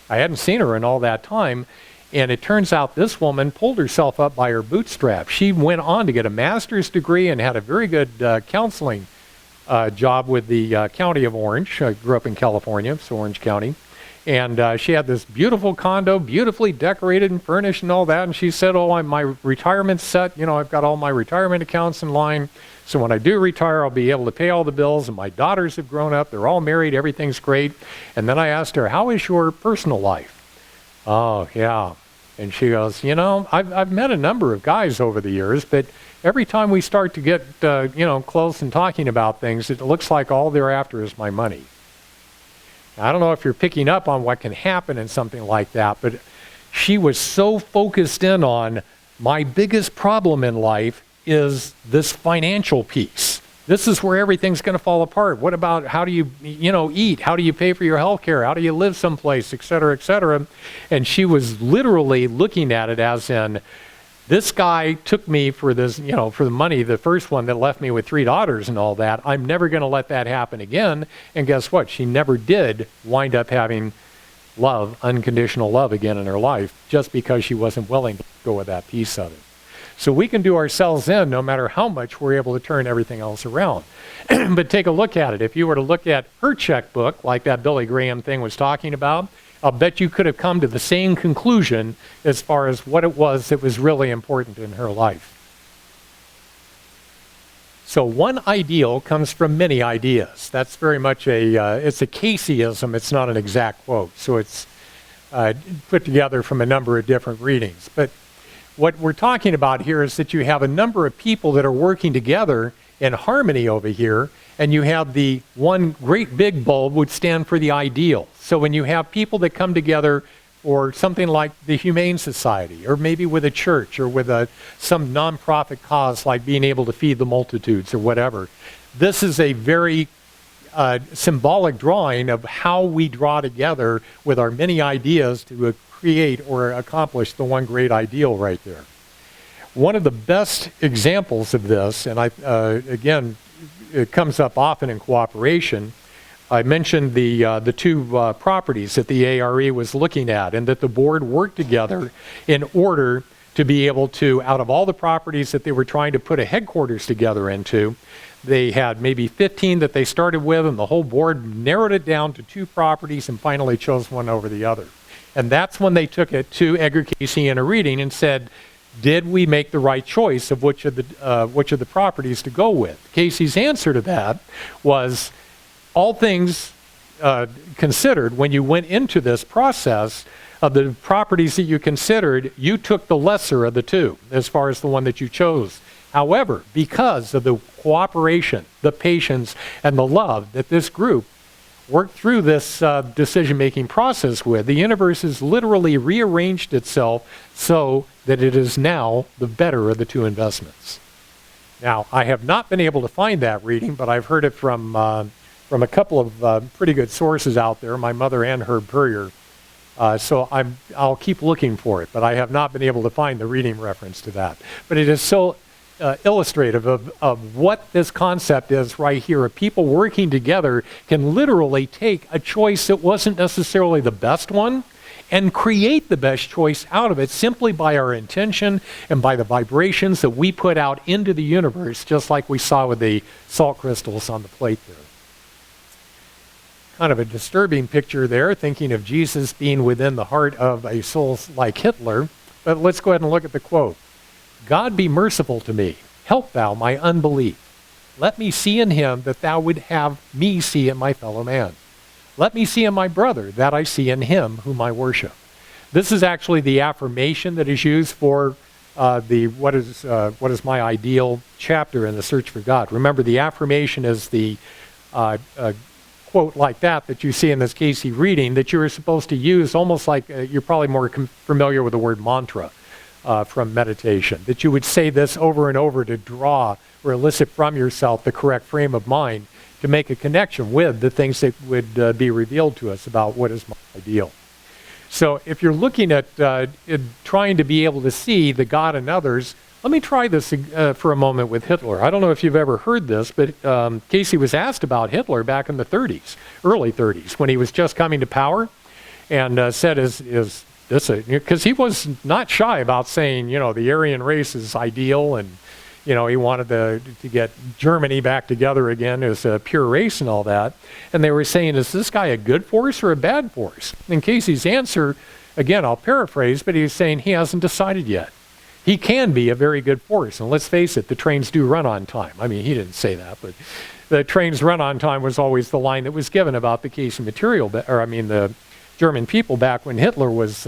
I hadn't seen her in all that time. And it turns out this woman pulled herself up by her bootstraps. She went on to get a master's degree and had a very good counseling job with the county of Orange. I grew up in California, so Orange County. And she had this beautiful condo, beautifully decorated and furnished and all that. And she said, my retirement's set. I've got all my retirement accounts in line. So when I do retire, I'll be able to pay all the bills. And my daughters have grown up. They're all married. Everything's great. And then I asked her, how is your personal life? Oh, yeah. And she goes, I've met a number of guys over the years, but every time we start to get, close and talking about things, it looks like all they're after is my money. I don't know if you're picking up on what can happen in something like that, but she was so focused in on, my biggest problem in life is this financial piece. This is where everything's going to fall apart. What about how do you, eat? How do you pay for your health care? How do you live someplace, et cetera, et cetera? And she was literally looking at it as in, this guy took me for this, for the money, the first one that left me with 3 daughters and all that. I'm never going to let that happen again. And guess what? She never did wind up having love, unconditional love again in her life, just because she wasn't willing to go with that piece of it. So we can do ourselves in no matter how much we're able to turn everything else around. But take a look at it. If you were to look at her checkbook, like that Billy Graham thing was talking about, I'll bet you could have come to the same conclusion as far as what it was that was really important in her life. So one ideal comes from many ideas. That's very much it's a Cayceism. It's not an exact quote. So it's put together from a number of different readings. But what we're talking about here is that you have a number of people that are working together in harmony over here, and you have the one great big bulb would stand for the ideal. So when you have people that come together for something like the Humane Society, or maybe with a church, or with some nonprofit cause like being able to feed the multitudes or whatever, this is a very symbolic drawing of how we draw together with our many ideas to create or accomplish the one great ideal right there. One of the best examples of this, and again, it comes up often in cooperation, I mentioned the 2 properties that the ARE was looking at, and that the board worked together in order to be able to, out of all the properties that they were trying to put a headquarters together into, they had maybe 15 that they started with, and the whole board narrowed it down to 2 properties and finally chose one over the other. And that's when they took it to Edgar Cayce in a reading and said, did we make the right choice of which of the properties to go with? Cayce's answer to that was, all things considered, when you went into this process of the properties that you considered, you took the lesser of the 2 as far as the one that you chose. However, because of the cooperation, the patience, and the love that this group worked through this decision-making process with, the universe has literally rearranged itself so that it is now the better of the 2 investments. Now, I have not been able to find that reading, but I've heard it from a couple of pretty good sources out there, my mother and Herb Purrier. So I'll keep looking for it, but I have not been able to find the reading reference to that. But it is so illustrative of what this concept is right here. Of people working together can literally take a choice that wasn't necessarily the best one and create the best choice out of it simply by our intention and by the vibrations that we put out into the universe, just like we saw with the salt crystals on the plate there. Kind of a disturbing picture there, thinking of Jesus being within the heart of a soul like Hitler. But let's go ahead and look at the quote. God be merciful to me. Help thou my unbelief. Let me see in him that thou would have me see in my fellow man. Let me see in my brother that I see in him whom I worship. This is actually the affirmation that is used for what is my ideal chapter in the search for God. Remember, the affirmation is the quote like that you see in this Cayce reading that you're supposed to use almost like you're probably more familiar with the word mantra from meditation, that you would say this over and over to draw or elicit from yourself the correct frame of mind to make a connection with the things that would be revealed to us about what is my ideal. So if you're looking at trying to be able to see the God in others, let me try this for a moment with Hitler. I don't know if you've ever heard this, but Cayce was asked about Hitler back in the 30s, early 30s, when he was just coming to power, and said, is this a, because he was not shy about saying, the Aryan race is ideal, and, he wanted to get Germany back together again as a pure race and all that. And they were saying, is this guy a good force or a bad force? And Cayce's answer, again, I'll paraphrase, but he was saying he hasn't decided yet. He can be a very good force. And let's face it, the trains do run on time. I mean, he didn't say that, but the trains run on time was always the line that was given about the Cayce material, the German people back when Hitler was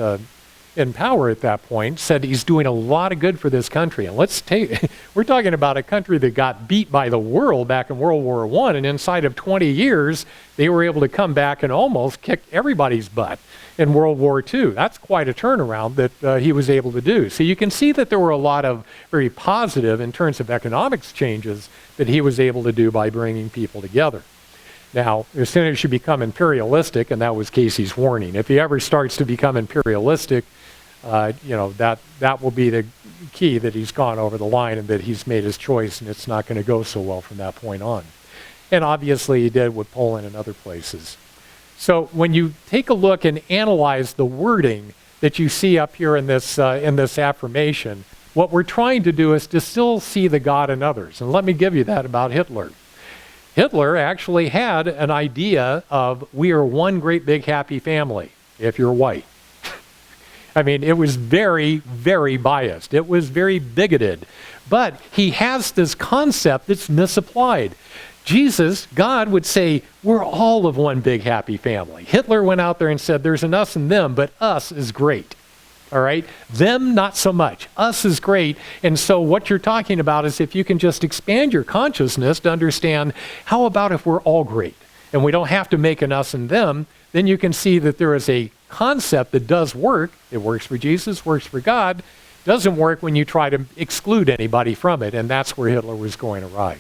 in power at that point, said he's doing a lot of good for this country. And we're talking about a country that got beat by the world back in World War I, and inside of 20 years, they were able to come back and almost kick everybody's butt in World War II. That's quite a turnaround that he was able to do. So you can see that there were a lot of very positive in terms of economics changes that he was able to do by bringing people together. Now, as soon as you become imperialistic, and that was Cayce's warning, if he ever starts to become imperialistic, that will be the key that he's gone over the line and that he's made his choice, and it's not going to go so well from that point on. And obviously he did with Poland and other places. So when you take a look and analyze the wording that you see up here in this affirmation, what we're trying to do is to still see the God in others. And let me give you that about Hitler. Hitler actually had an idea of we are one great big happy family if you're white. I mean, it was very, very biased. It was very bigoted. But he has this concept that's misapplied. Jesus, God, would say, we're all of one big happy family. Hitler went out there and said, there's an us and them, but us is great. All right? Them, not so much. Us is great. And so what you're talking about is if you can just expand your consciousness to understand, how about if we're all great? And we don't have to make an us and them, then you can see that there is a concept that does work. It works for Jesus, works for God. Doesn't work when you try to exclude anybody from it, and that's where Hitler was going awry.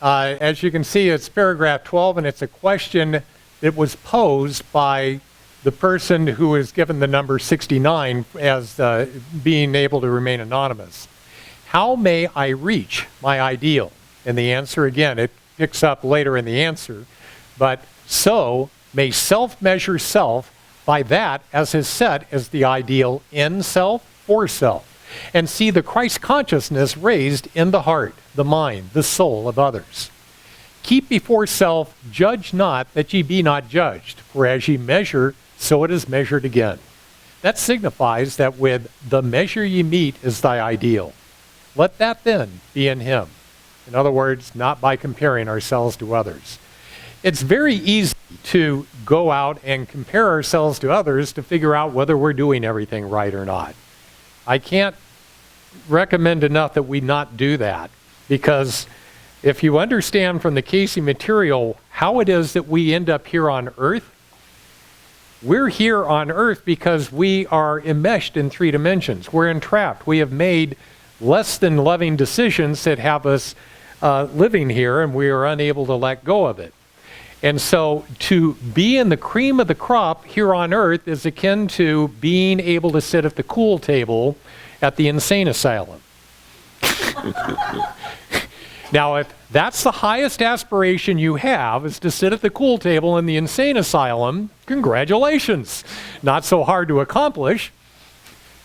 As you can see, it's paragraph 12, and it's a question that was posed by the person who was given the number 69 as being able to remain anonymous. How may I reach my ideal? And the answer, again, it picks up later in the answer, but so may self measure self by that as is set as the ideal in self, for self, and see the Christ consciousness raised in the heart, the mind, the soul of others. Keep before self, judge not that ye be not judged, for as ye measure, so it is measured again. That signifies that with the measure ye meet is thy ideal. Let that then be in him. In other words, not by comparing ourselves to others. It's very easy to go out and compare ourselves to others to figure out whether we're doing everything right or not. I can't recommend enough that we not do that, because if you understand from the Cayce material how it is that we end up here on earth, we're here on earth because we are enmeshed in 3 dimensions. We're entrapped. We have made less than loving decisions that have us living here, and we are unable to let go of it. And so to be in the cream of the crop here on earth is akin to being able to sit at the cool table at the insane asylum. Now, if that's the highest aspiration you have, is to sit at the cool table in the insane asylum, congratulations. Not so hard to accomplish.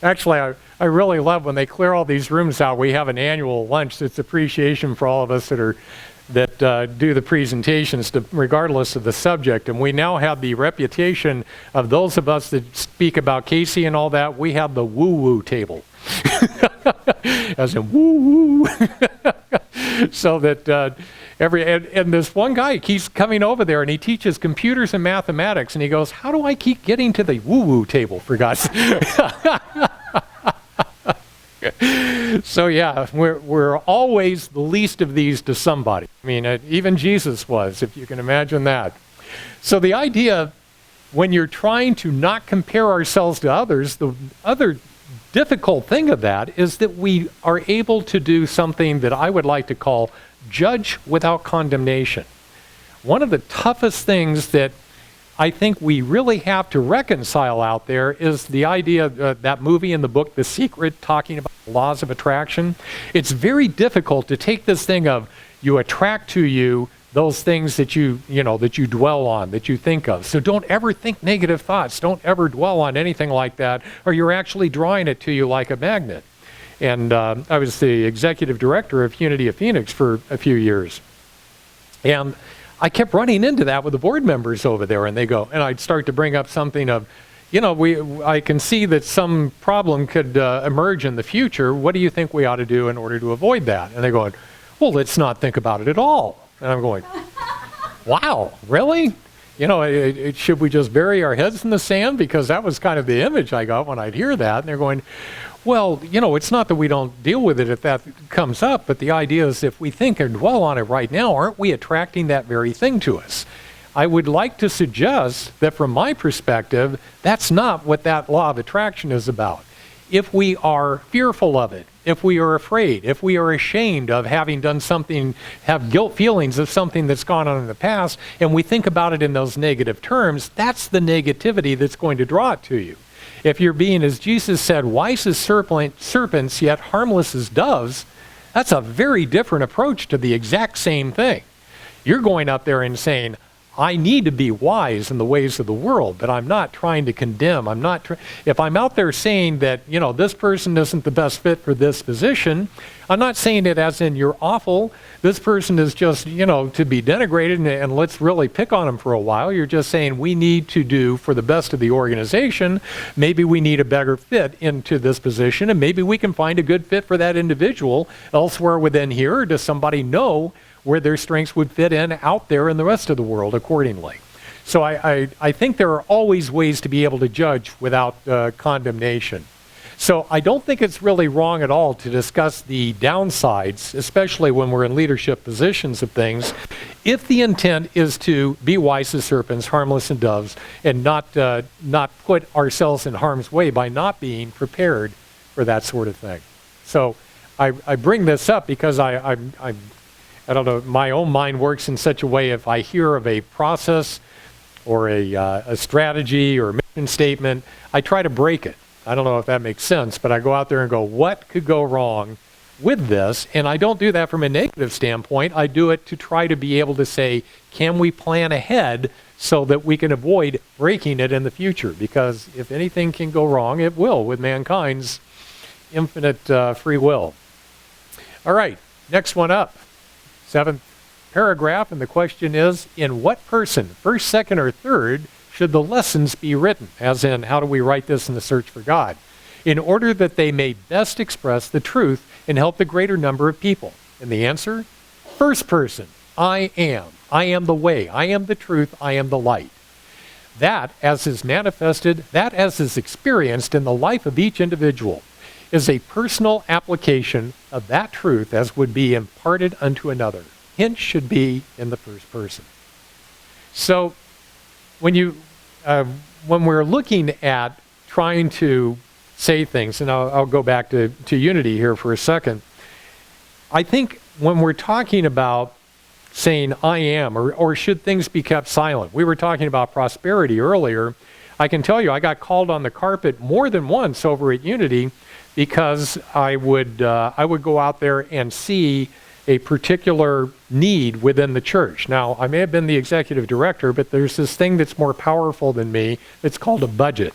Actually, I really love when they clear all these rooms out. We have an annual lunch that's appreciation for all of us that do the presentations, regardless of the subject. And we now have the reputation of those of us that speak about Cayce and all that. We have the woo-woo table. As in woo-woo. So that and this one guy keeps coming over there and he teaches computers and mathematics and he goes, how do I keep getting to the woo-woo table, for God's sake? So yeah, we're always the least of these to somebody. I mean, even Jesus was, if you can imagine that. So the idea, when you're trying to not compare ourselves to others, the other difficult thing of that is that we are able to do something that I would like to call judge without condemnation. One of the toughest things that I think we really have to reconcile out there is the idea of that movie and the book, The Secret, talking about laws of attraction. It's very difficult to take this thing of you attract to you those things that you dwell on, that you think of. So don't ever think negative thoughts. Don't ever dwell on anything like that, or you're actually drawing it to you like a magnet. And I was the executive director of Unity of Phoenix for a few years. And I kept running into that with the board members over there, and they go, and I'd start to bring up something of, I can see that some problem could emerge in the future. What do you think we ought to do in order to avoid that? And they go, well, let's not think about it at all. And I'm going, wow, really? Should we just bury our heads in the sand? Because that was kind of the image I got when I'd hear that. And they're going, well, it's not that we don't deal with it if that comes up, but the idea is if we think and dwell on it right now, aren't we attracting that very thing to us? I would like to suggest that from my perspective, that's not what that law of attraction is about. If we are fearful of it, if we are afraid, if we are ashamed of having done something, have guilt feelings of something that's gone on in the past, and we think about it in those negative terms, that's the negativity that's going to draw it to you. If you're being, as Jesus said, wise as serpents, yet harmless as doves, that's a very different approach to the exact same thing. You're going up there and saying, I need to be wise in the ways of the world, but I'm not trying to condemn. If I'm out there saying that, this person isn't the best fit for this position, I'm not saying it as in you're awful. This person is just, to be denigrated and let's really pick on them for a while. You're just saying we need to do for the best of the organization. Maybe we need a better fit into this position, and maybe we can find a good fit for that individual elsewhere within here. Or does somebody know where their strengths would fit in out there in the rest of the world accordingly? So I think there are always ways to be able to judge without condemnation. So I don't think it's really wrong at all to discuss the downsides, especially when we're in leadership positions of things, if the intent is to be wise as serpents, harmless as doves, and not put ourselves in harm's way by not being prepared for that sort of thing. So I bring this up because I don't know, my own mind works in such a way, if I hear of a process or a strategy or a mission statement, I try to break it. I don't know if that makes sense, but I go out there and go, what could go wrong with this? And I don't do that from a negative standpoint. I do it to try to be able to say, can we plan ahead so that we can avoid breaking it in the future? Because if anything can go wrong, it will with mankind's infinite free will. All right, next one up. 7th paragraph, and the question is, in what person, first, second, or third, should the lessons be written? As in, how do we write this in the search for God? In order that they may best express the truth and help the greater number of people. And the answer? First person, I am. I am the way. I am the truth. I am the light. That, as is manifested, that as is experienced in the life of each individual, is a personal application of that truth as would be imparted unto another. Hint should be in the first person. So when we're looking at trying to say things, and I'll go back to unity here for a second, I think when we're talking about saying I am, or should things be kept silent, we were talking about prosperity earlier. I can tell you I got called on the carpet more than once over at Unity because I would go out there and see a particular need within the church. Now, I may have been the executive director, but there's this thing that's more powerful than me. It's called a budget.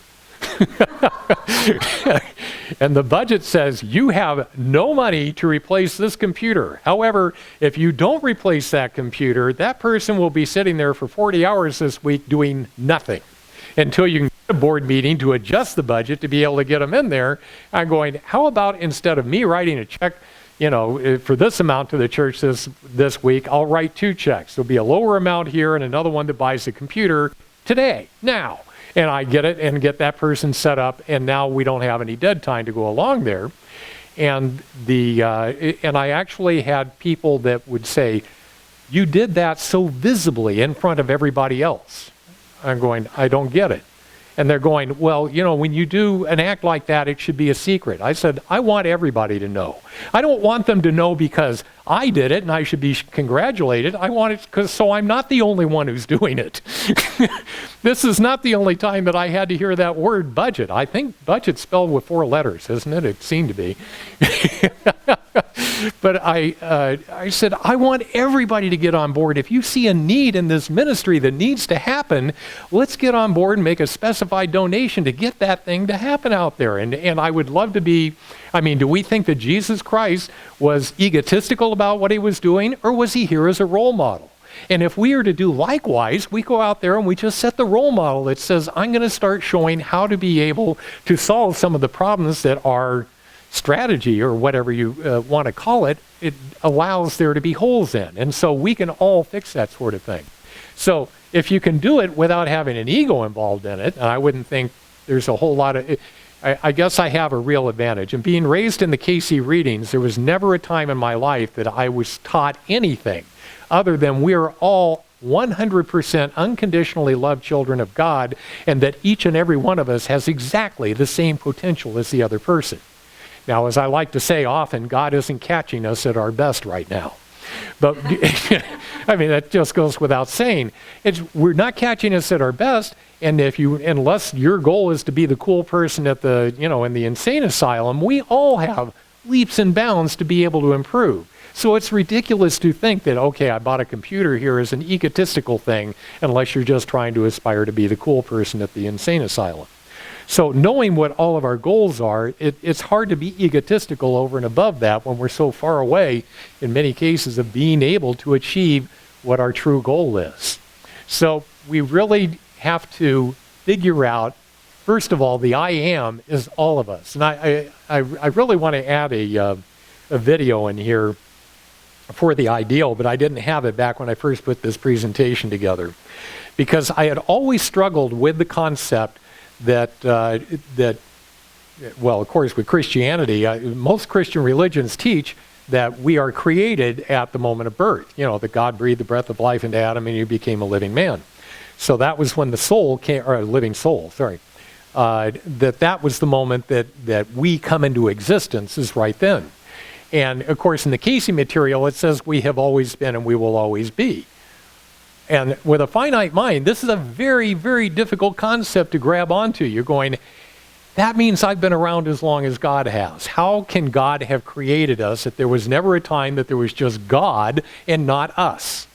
And the budget says you have no money to replace this computer. However, if you don't replace that computer, that person will be sitting there for 40 hours this week doing nothing until you can get a board meeting to adjust the budget to be able to get them in there. I'm going, how about instead of me writing a check, for this amount to the church this week, I'll write 2 checks. There'll be a lower amount here and another one that buys the computer today, now. And I get it and get that person set up, and now we don't have any dead time to go along there. And and I actually had people that would say, you did that so visibly in front of everybody else. I'm going, I don't get it. And they're going, well, when you do an act like that, it should be a secret. I said, I want everybody to know. I don't want them to know because I did it and I should be congratulated. I want it so I'm not the only one who's doing it. This is not the only time that I had to hear that word budget. I think budget's spelled with 4 letters, isn't it? It seemed to be. But I said, I want everybody to get on board. If you see a need in this ministry that needs to happen, let's get on board and make a specified donation to get that thing to happen out there. And I would love to be, do we think that Jesus Christ was egotistical about what he was doing, or was he here as a role model? And if we are to do likewise, we go out there and we just set the role model that says, I'm going to start showing how to be able to solve some of the problems that our strategy, or whatever you want to call it, it allows there to be holes in. And so we can all fix that sort of thing. So if you can do it without having an ego involved in it, and I wouldn't think there's a whole lot of... I guess I have a real advantage. And being raised in the Cayce readings, there was never a time in my life that I was taught anything other than we're all 100% unconditionally loved children of God, and that each and every one of us has exactly the same potential as the other person. Now, as I like to say often, God isn't catching us at our best right now. But that just goes without saying. We're not catching us at our best, and unless your goal is to be the cool person at the, in the insane asylum, we all have leaps and bounds to be able to improve. So it's ridiculous to think that, okay, I bought a computer here as an egotistical thing, unless you're just trying to aspire to be the cool person at the insane asylum. So knowing what all of our goals are, it's hard to be egotistical over and above that when we're so far away, in many cases, of being able to achieve what our true goal is. So we really have to figure out, first of all, the I am is all of us. And I really want to add a video in here for the ideal, but I didn't have it back when I first put this presentation together, because I had always struggled with the concept that, of course, with Christianity, most Christian religions teach that we are created at the moment of birth. That God breathed the breath of life into Adam and he became a living man. So that was when the soul came, or a living soul, sorry. That was the moment that we come into existence, is right then. And, of course, in the Cayce material, it says we have always been and we will always be. And with a finite mind, this is a very, very difficult concept to grab onto. You're going, that means I've been around as long as God has. How can God have created us if there was never a time that there was just God and not us?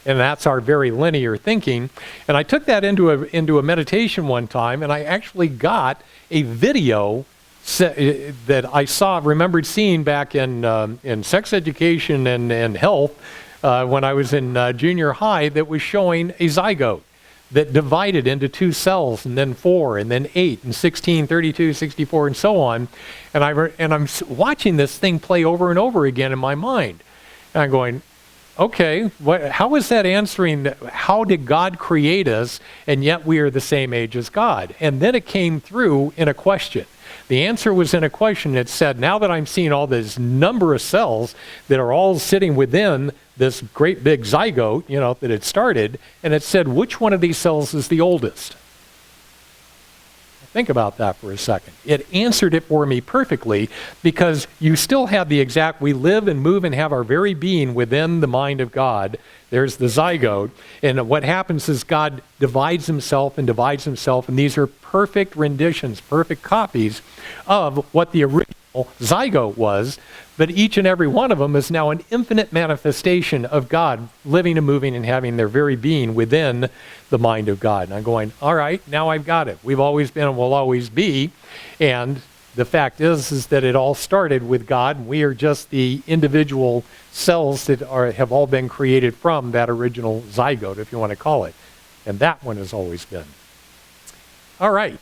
And that's our very linear thinking. And I took that into a meditation one time, and I actually got a video that I remembered seeing back in sex education and health, when I was in junior high, that was showing a zygote that divided into 2 cells, and then 4, and then 8, and 16, 32, 64, and so on. And I'm watching this thing play over and over again in my mind. And I'm going, okay, how is that answering? How did God create us, and yet we are the same age as God? And then it came through in a question. The answer was in a question. It said, now that I'm seeing all this number of cells that are all sitting within this great big zygote, that it started, and it said, which one of these cells is the oldest? Think about that for a second. It answered it for me perfectly because you still have the exact, we live and move and have our very being within the mind of God. There's the zygote. And what happens is God divides himself, and these are perfect renditions, perfect copies of what the original zygote was. But each and every one of them is now an infinite manifestation of God living and moving and having their very being within the mind of God. And I'm going, all right, now I've got it. We've always been and will always be. And the fact is that it all started with God, and we are just the individual cells that have all been created from that original zygote, if you want to call it. And that one has always been. All right.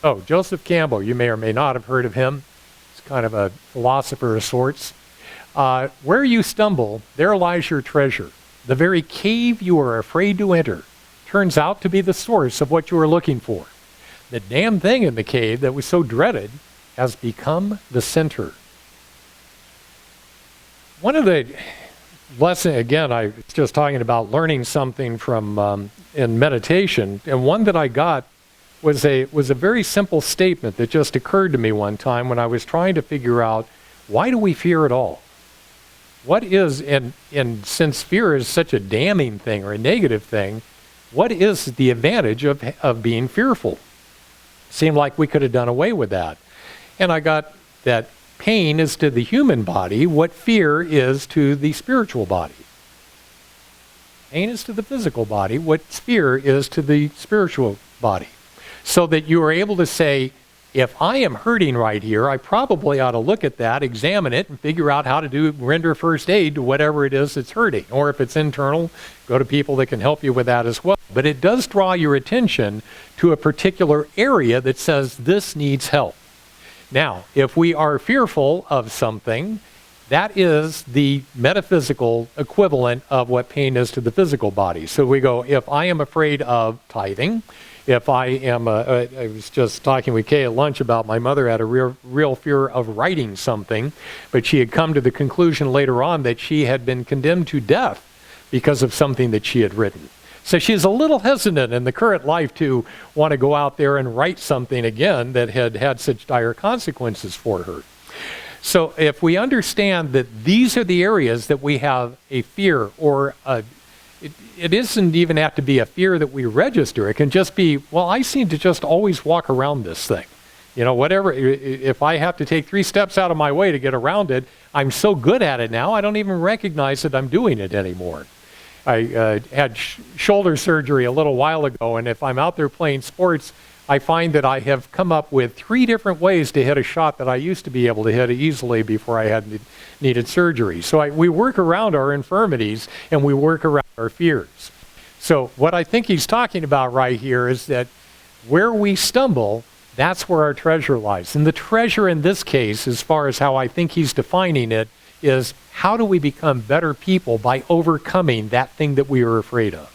Oh, Joseph Campbell, you may or may not have heard of him. Kind of a philosopher of sorts. Where you stumble, there lies your treasure. The very cave you are afraid to enter turns out to be the source of what you are looking for. The damn thing in the cave that was so dreaded has become the center. One of the lessons, again, I was just talking about learning something from in meditation, and one that I got was a very simple statement that just occurred to me one time when I was trying to figure out, why do we fear at all? What is, and since fear is such a damning thing or a negative thing, what is the advantage of being fearful? Seemed like we could have done away with that. And I got that pain is to the human body what fear is to the spiritual body. Pain is to the physical body what fear is to the spiritual body. So that you are able to say, if I am hurting right here, I probably ought to look at that, examine it, and figure out how to render first aid to whatever it is that's hurting. Or if it's internal, go to people that can help you with that as well. But it does draw your attention to a particular area that says this needs help. Now, if we are fearful of something, that is the metaphysical equivalent of what pain is to the physical body. So we go, if I am afraid of tithing, if I am, I was just talking with Kay at lunch about my mother had a real fear of writing something, but she had come to the conclusion later on that she had been condemned to death because of something that she had written. So she's a little hesitant in the current life to want to go out there and write something again that had had such dire consequences for her. So if we understand that these are the areas that we have a fear or it doesn't even have to be a fear that we register. It can just be, well, I seem to just always walk around this thing. You know, whatever, if I have to take 3 steps out of my way to get around it, I'm so good at it now, I don't even recognize that I'm doing it anymore. I had shoulder surgery a little while ago, and if I'm out there playing sports, I find that I have come up with 3 different ways to hit a shot that I used to be able to hit easily before I had needed surgery. So we work around our infirmities and we work around our fears. So what I think he's talking about right here is that where we stumble, that's where our treasure lies. And the treasure in this case, as far as how I think he's defining it, is how do we become better people by overcoming that thing that we are afraid of?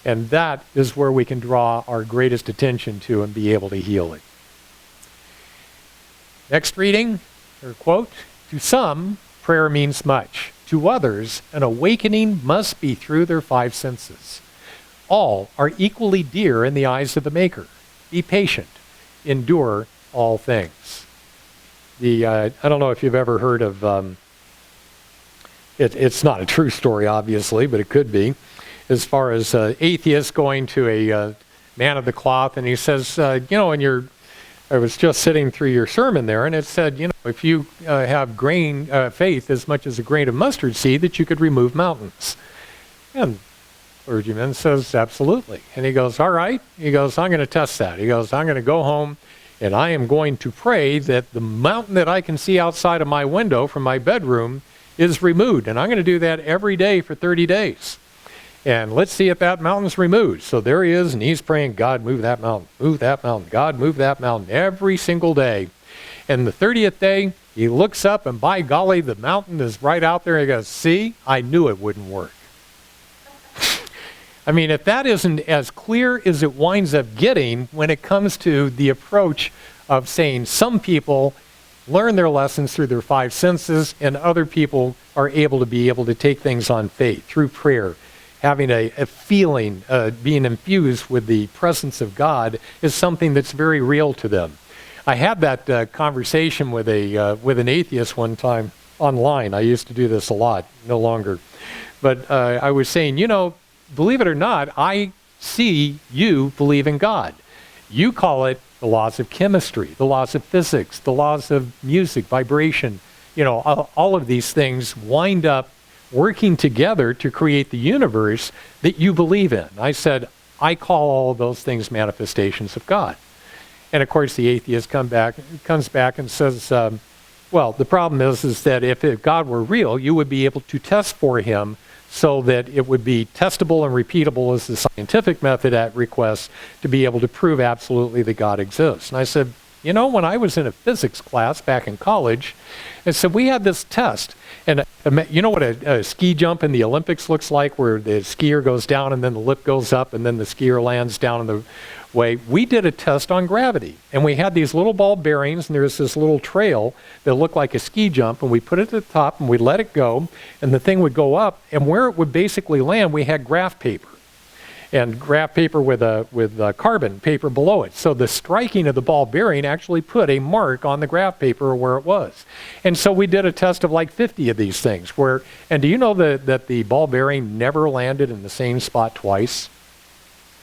And that is where we can draw our greatest attention to and be able to heal it. Next reading, or quote, to some, prayer means much. To others, an awakening must be through their 5 senses. All are equally dear in the eyes of the Maker. Be patient. Endure all things. I don't know if you've ever heard of, it's not a true story, obviously, but it could be. As far as atheists going to a man of the cloth, and he says, I was just sitting through your sermon there, and it said, if you have faith as much as a grain of mustard seed, that you could remove mountains. And the clergyman says, absolutely. And he goes, all right. He goes, I'm going to test that. He goes, I'm going to go home, and I am going to pray that the mountain that I can see outside of my window from my bedroom is removed. And I'm going to do that every day for 30 days. And let's see if that mountain's removed. So there he is, and he's praying, God, move that mountain, move that mountain, God, move that mountain, every single day. And the 30th day, he looks up, and by golly, the mountain is right out there. He goes, see, I knew it wouldn't work. I mean, if that isn't as clear as it winds up getting when it comes to the approach of saying some people learn their lessons through their 5 senses, and other people are able to take things on faith through prayer. having a feeling, being infused with the presence of God is something that's very real to them. I had that conversation with an atheist one time online. I used to do this a lot, no longer. But I was saying, believe it or not, I see you believe in God. You call it the laws of chemistry, the laws of physics, the laws of music, vibration. All of these things wind up working together to create the universe that you believe in. I said, I call all of those things manifestations of God. And of course, the atheist comes back and says, well, the problem is that if God were real, you would be able to test for him so that it would be testable and repeatable as the scientific method at request to be able to prove absolutely that God exists. And I said, when I was in a physics class back in college, I said, we had this test. And you know what a ski jump in the Olympics looks like, where the skier goes down and then the lip goes up and then the skier lands down in the way? We did a test on gravity. And we had these little ball bearings, and there's this little trail that looked like a ski jump, and we put it at the top and we let it go, and the thing would go up, and where it would basically land, we had graph paper. And graph paper with carbon paper below it. So the striking of the ball bearing actually put a mark on the graph paper where it was. And so we did a test of like 50 of these things. And do you know that the ball bearing never landed in the same spot twice?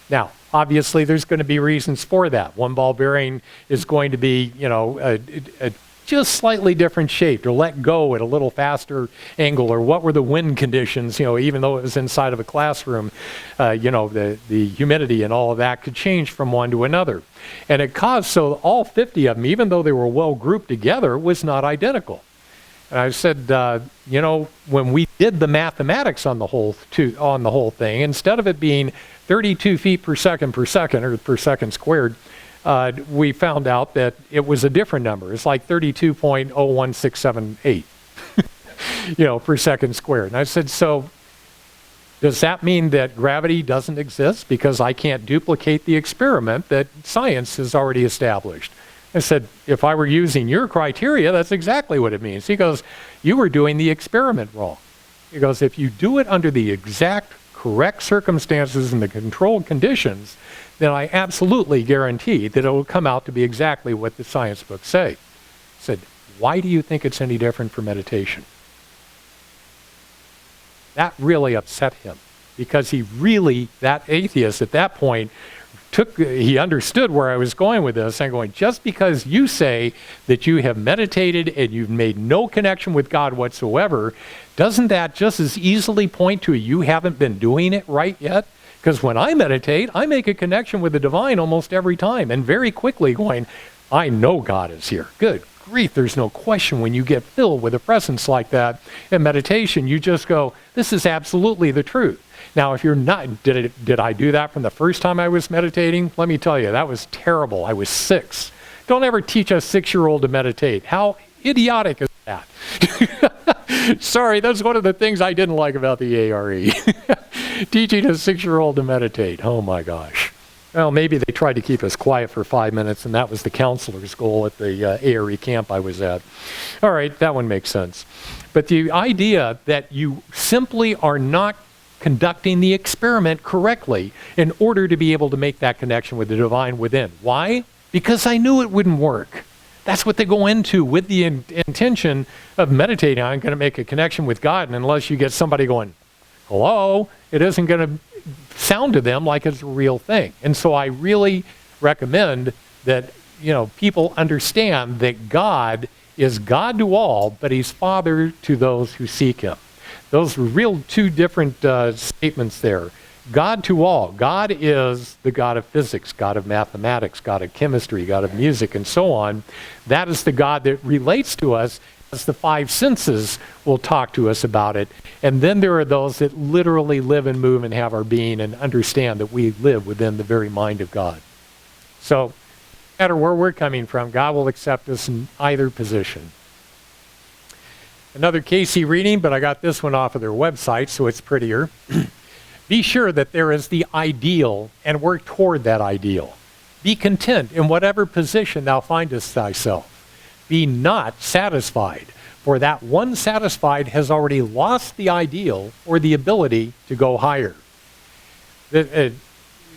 Now, obviously, there's going to be reasons for that. One ball bearing is going to be, a just slightly different shape, or let go at a little faster angle, or what were the wind conditions, even though it was inside of a classroom, the humidity and all of that could change from one to another. And it caused, so all 50 of them, even though they were well grouped together, was not identical. And I said, when we did the mathematics on the whole thing, instead of it being 32 feet per second, or per second squared, we found out that it was a different number. It's like 32.01678, per second squared. And I said, so does that mean that gravity doesn't exist because I can't duplicate the experiment that science has already established? I said, if I were using your criteria, that's exactly what it means. He goes, you were doing the experiment wrong. He goes, if you do it under the exact correct circumstances and the controlled conditions, then I absolutely guarantee that it will come out to be exactly what the science books say. I said, why do you think it's any different for meditation? That really upset him, because that atheist at that point, he understood where I was going with this. I'm going, just because you say that you have meditated and you've made no connection with God whatsoever, doesn't that just as easily point to you haven't been doing it right yet? Because when I meditate, I make a connection with the divine almost every time, and very quickly going, I know God is here. Good grief, there's no question when you get filled with a presence like that in meditation, you just go, this is absolutely the truth. Now, if you're not, did I do that from the first time I was meditating? Let me tell you, that was terrible. I was 6. Don't ever teach a 6-year-old to meditate. How idiotic is that? Sorry, that's one of the things I didn't like about the ARE. Teaching a 6-year-old to meditate. Oh my gosh. Well, maybe they tried to keep us quiet for 5 minutes, and that was the counselor's goal at the ARE camp I was at. All right, that one makes sense. But the idea that you simply are not conducting the experiment correctly in order to be able to make that connection with the divine within. Why? Because I knew it wouldn't work. That's what they go into with the intention of meditating. I'm going to make a connection with God, and unless you get somebody going, hello, it isn't going to sound to them like it's a real thing. And so I really recommend that people understand that God is God to all, but he's Father to those who seek him. Those are real two different statements there. God to all. God is the God of physics, God of mathematics, God of chemistry, God of music, and so on. That is the God that relates to us as the 5 senses will talk to us about it. And then there are those that literally live and move and have our being and understand that we live within the very mind of God. So, no matter where we're coming from, God will accept us in either position. Another Cayce reading, but I got this one off of their website, so it's prettier. Be sure that there is the ideal and work toward that ideal. Be content in whatever position thou findest thyself. Be not satisfied, for that one satisfied has already lost the ideal or the ability to go higher. it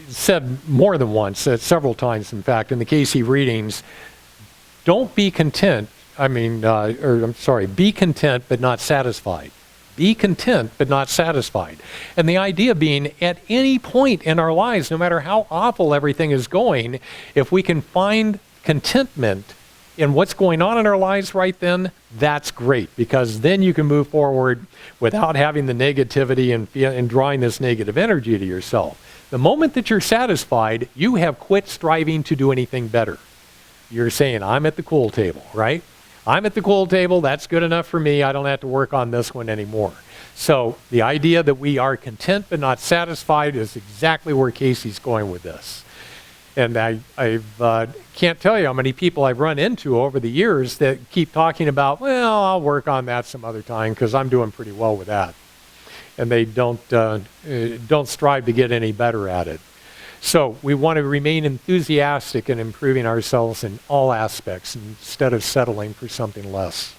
said more than once, several times in fact, in the Cayce readings, don't be content, be content but not satisfied. Be content but not satisfied. And the idea being, at any point in our lives, no matter how awful everything is going, if we can find contentment in what's going on in our lives right then, that's great, because then you can move forward without having the negativity and drawing this negative energy to yourself. The moment that you're satisfied, you have quit striving to do anything better. You're saying, I'm at the cool table, right? I'm at the cool table, that's good enough for me, I don't have to work on this one anymore. So the idea that we are content but not satisfied is exactly where Cayce's going with this. And I can't tell you how many people I've run into over the years that keep talking about, well, I'll work on that some other time because I'm doing pretty well with that. And they don't strive to get any better at it. So we want to remain enthusiastic in improving ourselves in all aspects instead of settling for something less.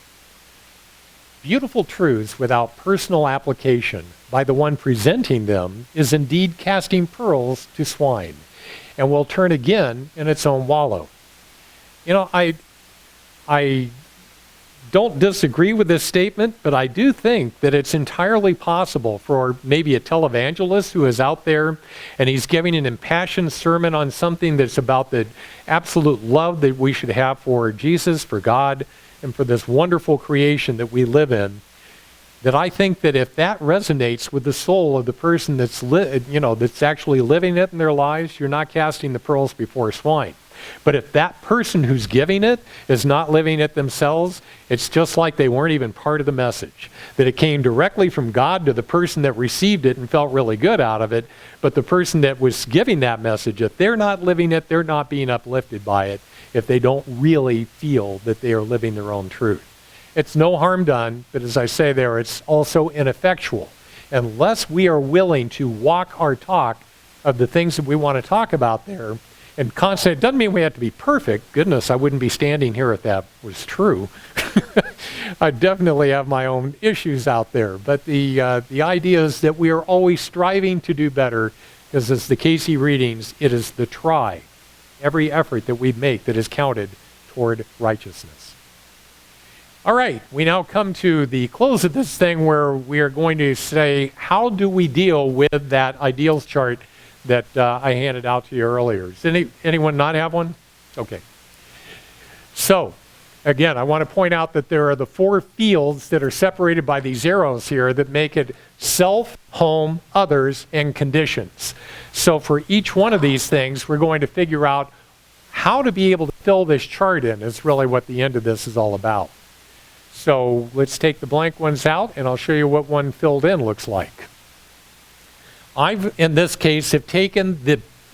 Beautiful truths without personal application by the one presenting them is indeed casting pearls to swine, and will turn again in its own wallow. You know, I don't disagree with this statement, but I do think that it's entirely possible for maybe a televangelist who is out there and he's giving an impassioned sermon on something that's about the absolute love that we should have for Jesus, for God, and for this wonderful creation that we live in, that I think that if that resonates with the soul of the person that's actually living it in their lives, you're not casting the pearls before swine. But if that person who's giving it is not living it themselves, it's just like they weren't even part of the message. That it came directly from God to the person that received it and felt really good out of it, but the person that was giving that message, if they're not living it, they're not being uplifted by it, if they don't really feel that they are living their own truth. It's no harm done, but as I say there, it's also ineffectual. Unless we are willing to walk our talk of the things that we want to talk about there, and constantly, it doesn't mean we have to be perfect. Goodness, I wouldn't be standing here if that was true. I definitely have my own issues out there. But the idea is that we are always striving to do better, because as the Cayce readings, it is the try, every effort that we make that is counted toward righteousness. All right, we now come to the close of this thing where we are going to say, how do we deal with that ideals chart that I handed out to you earlier? Does anyone not have one? Okay. So, again, I want to point out that there are the 4 fields that are separated by these arrows here that make it self, home, others, and conditions. So for each one of these things, we're going to figure out how to be able to fill this chart in is really what the end of this is all about. So let's take the blank ones out, and I'll show you what one filled in looks like. I've, in this case, have taken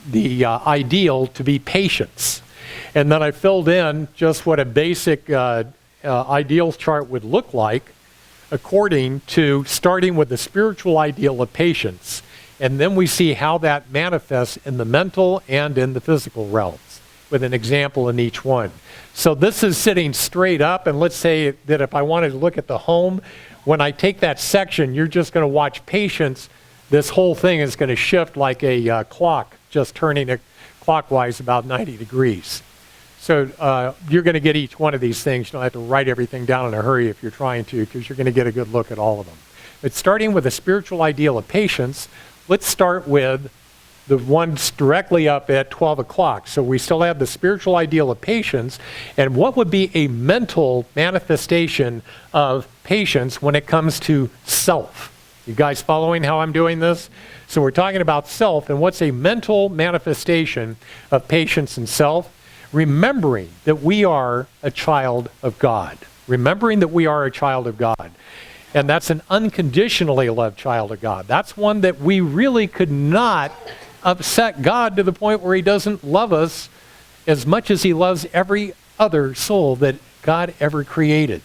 the ideal to be patience. And then I filled in just what a basic ideals chart would look like according to starting with the spiritual ideal of patience. And then we see how that manifests in the mental and in the physical realms with an example in each one. So this is sitting straight up, and let's say that if I wanted to look at the home, when I take that section, you're just going to watch patience. This whole thing is going to shift like a clock, just turning it clockwise about 90 degrees. So you're going to get each one of these things. You don't have to write everything down in a hurry if you're trying to, because you're going to get a good look at all of them. But starting with the spiritual ideal of patience, let's start with the ones directly up at 12 o'clock. So we still have the spiritual ideal of patience, and what would be a mental manifestation of patience when it comes to self? You guys following how I'm doing this? So we're talking about self, and what's a mental manifestation of patience and self? Remembering that we are a child of God. Remembering that we are a child of God. And that's an unconditionally loved child of God. That's one that we really could not upset God to the point where he doesn't love us as much as he loves every other soul that God ever created.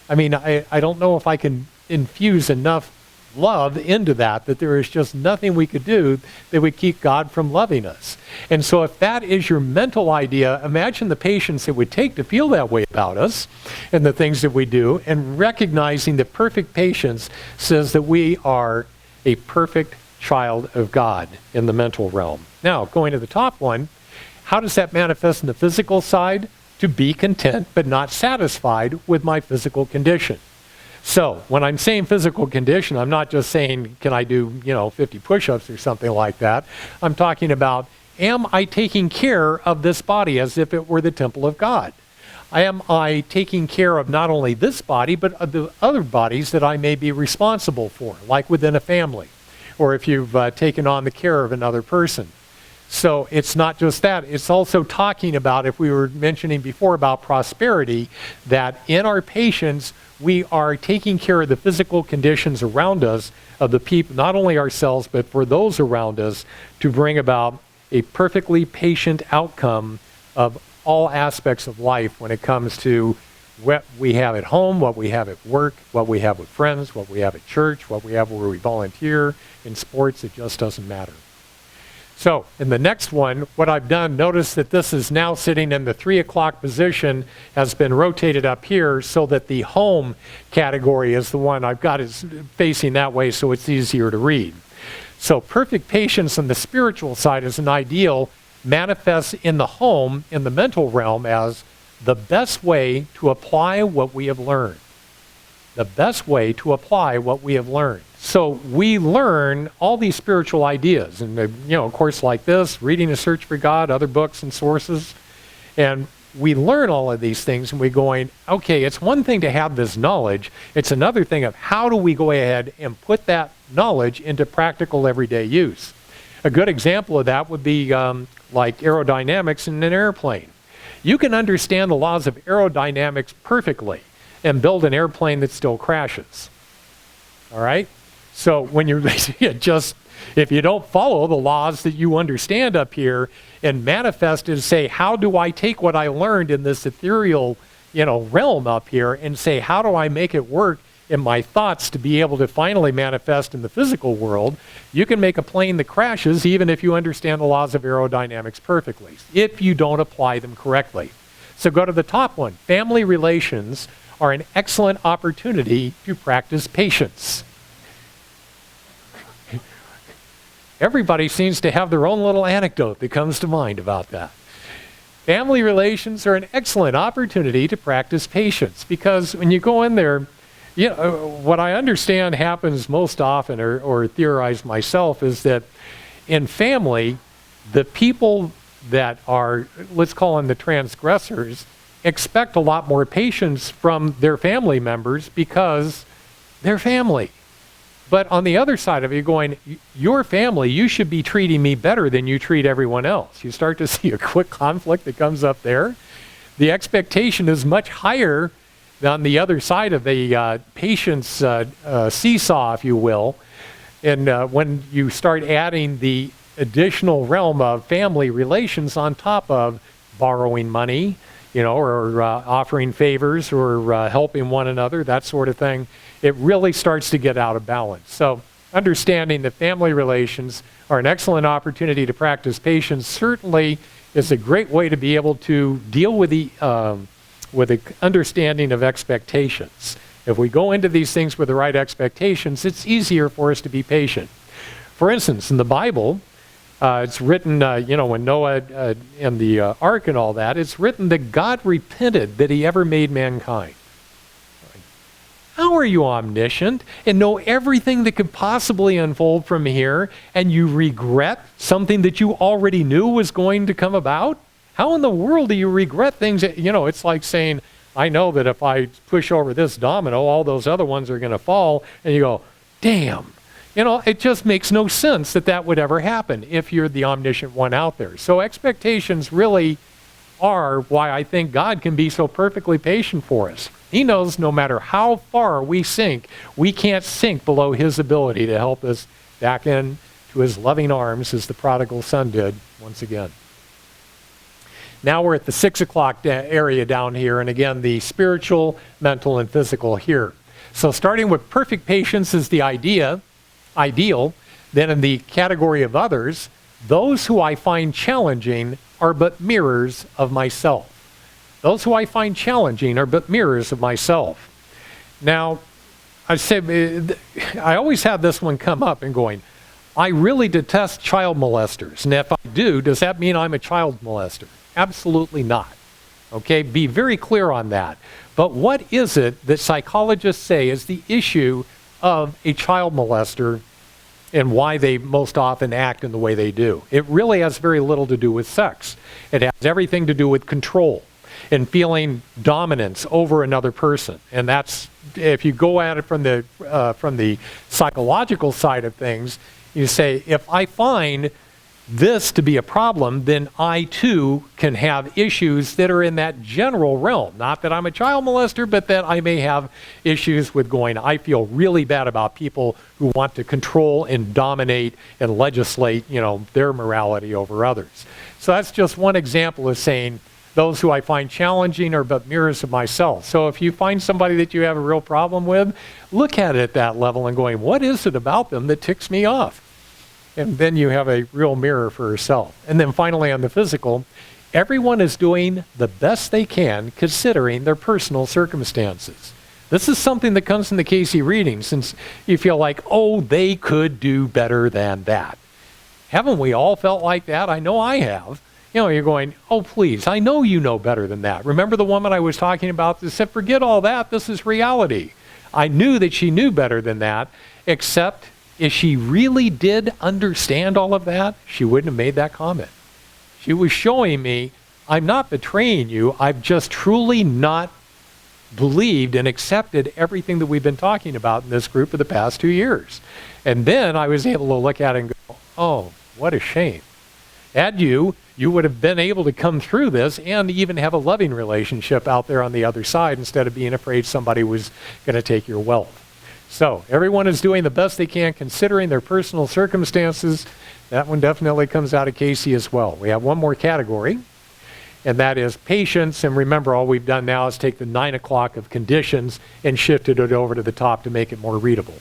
I mean, I don't know if I can infuse enough love into that there is just nothing we could do that would keep God from loving us. And so if that is your mental idea, imagine the patience it would take to feel that way about us and the things that we do, and recognizing that perfect patience says that we are a perfect child of God in the mental realm. Now, going to the top one, how does that manifest in the physical side? To be content but not satisfied with my physical condition. So when I'm saying physical condition, I'm not just saying, can I do, 50 push-ups or something like that. I'm talking about, am I taking care of this body as if it were the temple of God? Am I taking care of not only this body, but of the other bodies that I may be responsible for, like within a family, or if you've taken on the care of another person? So it's not just that. It's also talking about, if we were mentioning before about prosperity, that in our patience, we are taking care of the physical conditions around us, of the people, not only ourselves, but for those around us, to bring about a perfectly patient outcome of all aspects of life when it comes to what we have at home, what we have at work, what we have with friends, what we have at church, what we have where we volunteer, in sports. It just doesn't matter. So in the next one, what I've done, notice that this is now sitting in the 3 o'clock position, has been rotated up here so that the home category is the one I've got is facing that way so it's easier to read. So perfect patience on the spiritual side is an ideal, manifests in the home, in the mental realm, as the best way to apply what we have learned. The best way to apply what we have learned. So we learn all these spiritual ideas, and a course like this, reading A Search for God, other books and sources, and we learn all of these things, and we're going, okay, it's one thing to have this knowledge, it's another thing of how do we go ahead and put that knowledge into practical everyday use. A good example of that would be like aerodynamics in an airplane. You can understand the laws of aerodynamics perfectly and build an airplane that still crashes. All right? So when you're if you don't follow the laws that you understand up here and manifest and say, how do I take what I learned in this ethereal, realm up here and say, how do I make it work in my thoughts to be able to finally manifest in the physical world? You can make a plane that crashes even if you understand the laws of aerodynamics perfectly, if you don't apply them correctly. So go to the top one. Family relations are an excellent opportunity to practice patience. Everybody seems to have their own little anecdote that comes to mind about that. Family relations are an excellent opportunity to practice patience, because when you go in there, what I understand happens most often, or theorize myself, is that in family, the people that are, let's call them the transgressors, expect a lot more patience from their family members because they're family. But on the other side of it, you're going, your family, you should be treating me better than you treat everyone else. You start to see a quick conflict that comes up there. The expectation is much higher on the other side of the patience seesaw, if you will. And when you start adding the additional realm of family relations on top of borrowing money, or offering favors, or helping one another, that sort of thing, it really starts to get out of balance. So understanding that family relations are an excellent opportunity to practice patience certainly is a great way to be able to deal with the understanding of expectations. If we go into these things with the right expectations, it's easier for us to be patient. For instance, in the Bible, it's written, when Noah and the ark and all that, it's written that God repented that he ever made mankind. How are you omniscient and know everything that could possibly unfold from here, and you regret something that you already knew was going to come about? How in the world do you regret things that, it's like saying, I know that if I push over this domino, all those other ones are going to fall, and you go, damn. It just makes no sense that that would ever happen if you're the omniscient one out there. So expectations really are why I think God can be so perfectly patient for us. He knows no matter how far we sink, we can't sink below his ability to help us back in to his loving arms, as the prodigal son did once again. Now we're at the 6 o'clock area down here, and again, the spiritual, mental, and physical here. So starting with perfect patience is the ideal. Then in the category of others, those who I find challenging are but mirrors of myself. Those who I find challenging are but mirrors of myself. Now, I always have this one come up and going, I really detest child molesters. And if I do, does that mean I'm a child molester? Absolutely not. Okay, be very clear on that. But what is it that psychologists say is the issue of a child molester and why they most often act in the way they do? It really has very little to do with sex. It has everything to do with control and feeling dominance over another person. And that's, if you go at it from the psychological side of things, you say, if I find this to be a problem, then I too can have issues that are in that general realm. Not that I'm a child molester, but that I may have issues with going, I feel really bad about people who want to control and dominate and legislate, their morality over others. So that's just one example of saying those who I find challenging are but mirrors of myself. So if you find somebody that you have a real problem with, look at it at that level and going, what is it about them that ticks me off? And then you have a real mirror for yourself. And then finally on the physical, everyone is doing the best they can considering their personal circumstances. This is something that comes from the Cayce reading, since you feel like, oh, they could do better than that. Haven't we all felt like that? I know I have. You're going, oh, please, I know you know better than that. Remember the woman I was talking about that said, forget all that, this is reality. I knew that she knew better than that, except if she really did understand all of that, she wouldn't have made that comment. She was showing me, I'm not betraying you, I've just truly not believed and accepted everything that we've been talking about in this group for the past 2 years. And then I was able to look at it and go, oh, what a shame. Had you would have been able to come through this and even have a loving relationship out there on the other side instead of being afraid somebody was going to take your wealth. So everyone is doing the best they can considering their personal circumstances. That one definitely comes out of Cayce as well. We have one more category, and that is patience. And remember, all we've done now is take the 9 o'clock of conditions and shifted it over to the top to make it more readable.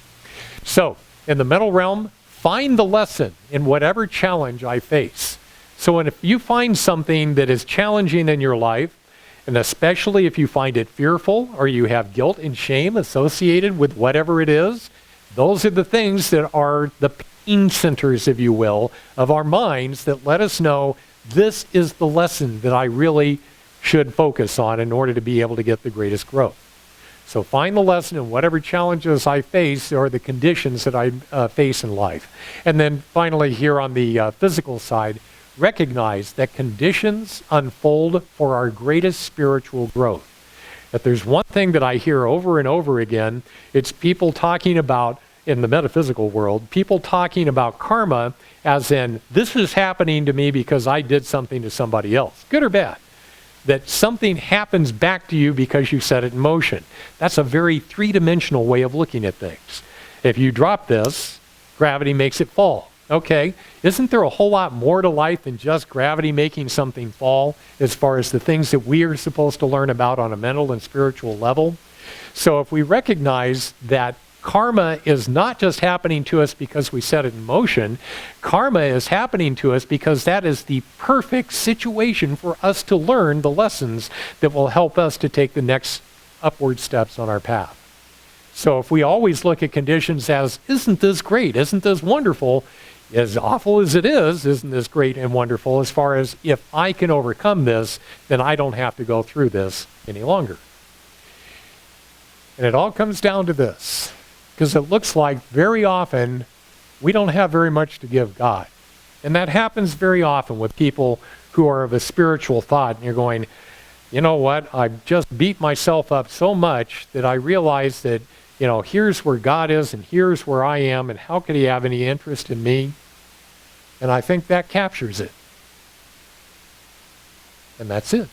So in the mental realm, find the lesson in whatever challenge I face. So if you find something that is challenging in your life, and especially if you find it fearful or you have guilt and shame associated with whatever it is, those are the things that are the pain centers, if you will, of our minds that let us know this is the lesson that I really should focus on in order to be able to get the greatest growth. So find the lesson in whatever challenges I face or the conditions that I face in life. And then finally here on the physical side, recognize that conditions unfold for our greatest spiritual growth. If there's one thing that I hear over and over again, it's people talking about, in the metaphysical world, people talking about karma as in, this is happening to me because I did something to somebody else, good or bad. That something happens back to you because you set it in motion. That's a very three-dimensional way of looking at things. If you drop this, gravity makes it fall. Okay, isn't there a whole lot more to life than just gravity making something fall as far as the things that we are supposed to learn about on a mental and spiritual level? So if we recognize that karma is not just happening to us because we set it in motion, karma is happening to us because that is the perfect situation for us to learn the lessons that will help us to take the next upward steps on our path. So if we always look at conditions as, isn't this great? Isn't this wonderful? As awful as it is, isn't this great and wonderful? As far as if I can overcome this, then I don't have to go through this any longer. And it all comes down to this, because it looks like very often we don't have very much to give God. And that happens very often with people who are of a spiritual thought, and you're going, you know what, I've just beat myself up so much that I realize that here's where God is and here's where I am, and how could he have any interest in me? And I think that captures it. And that's it.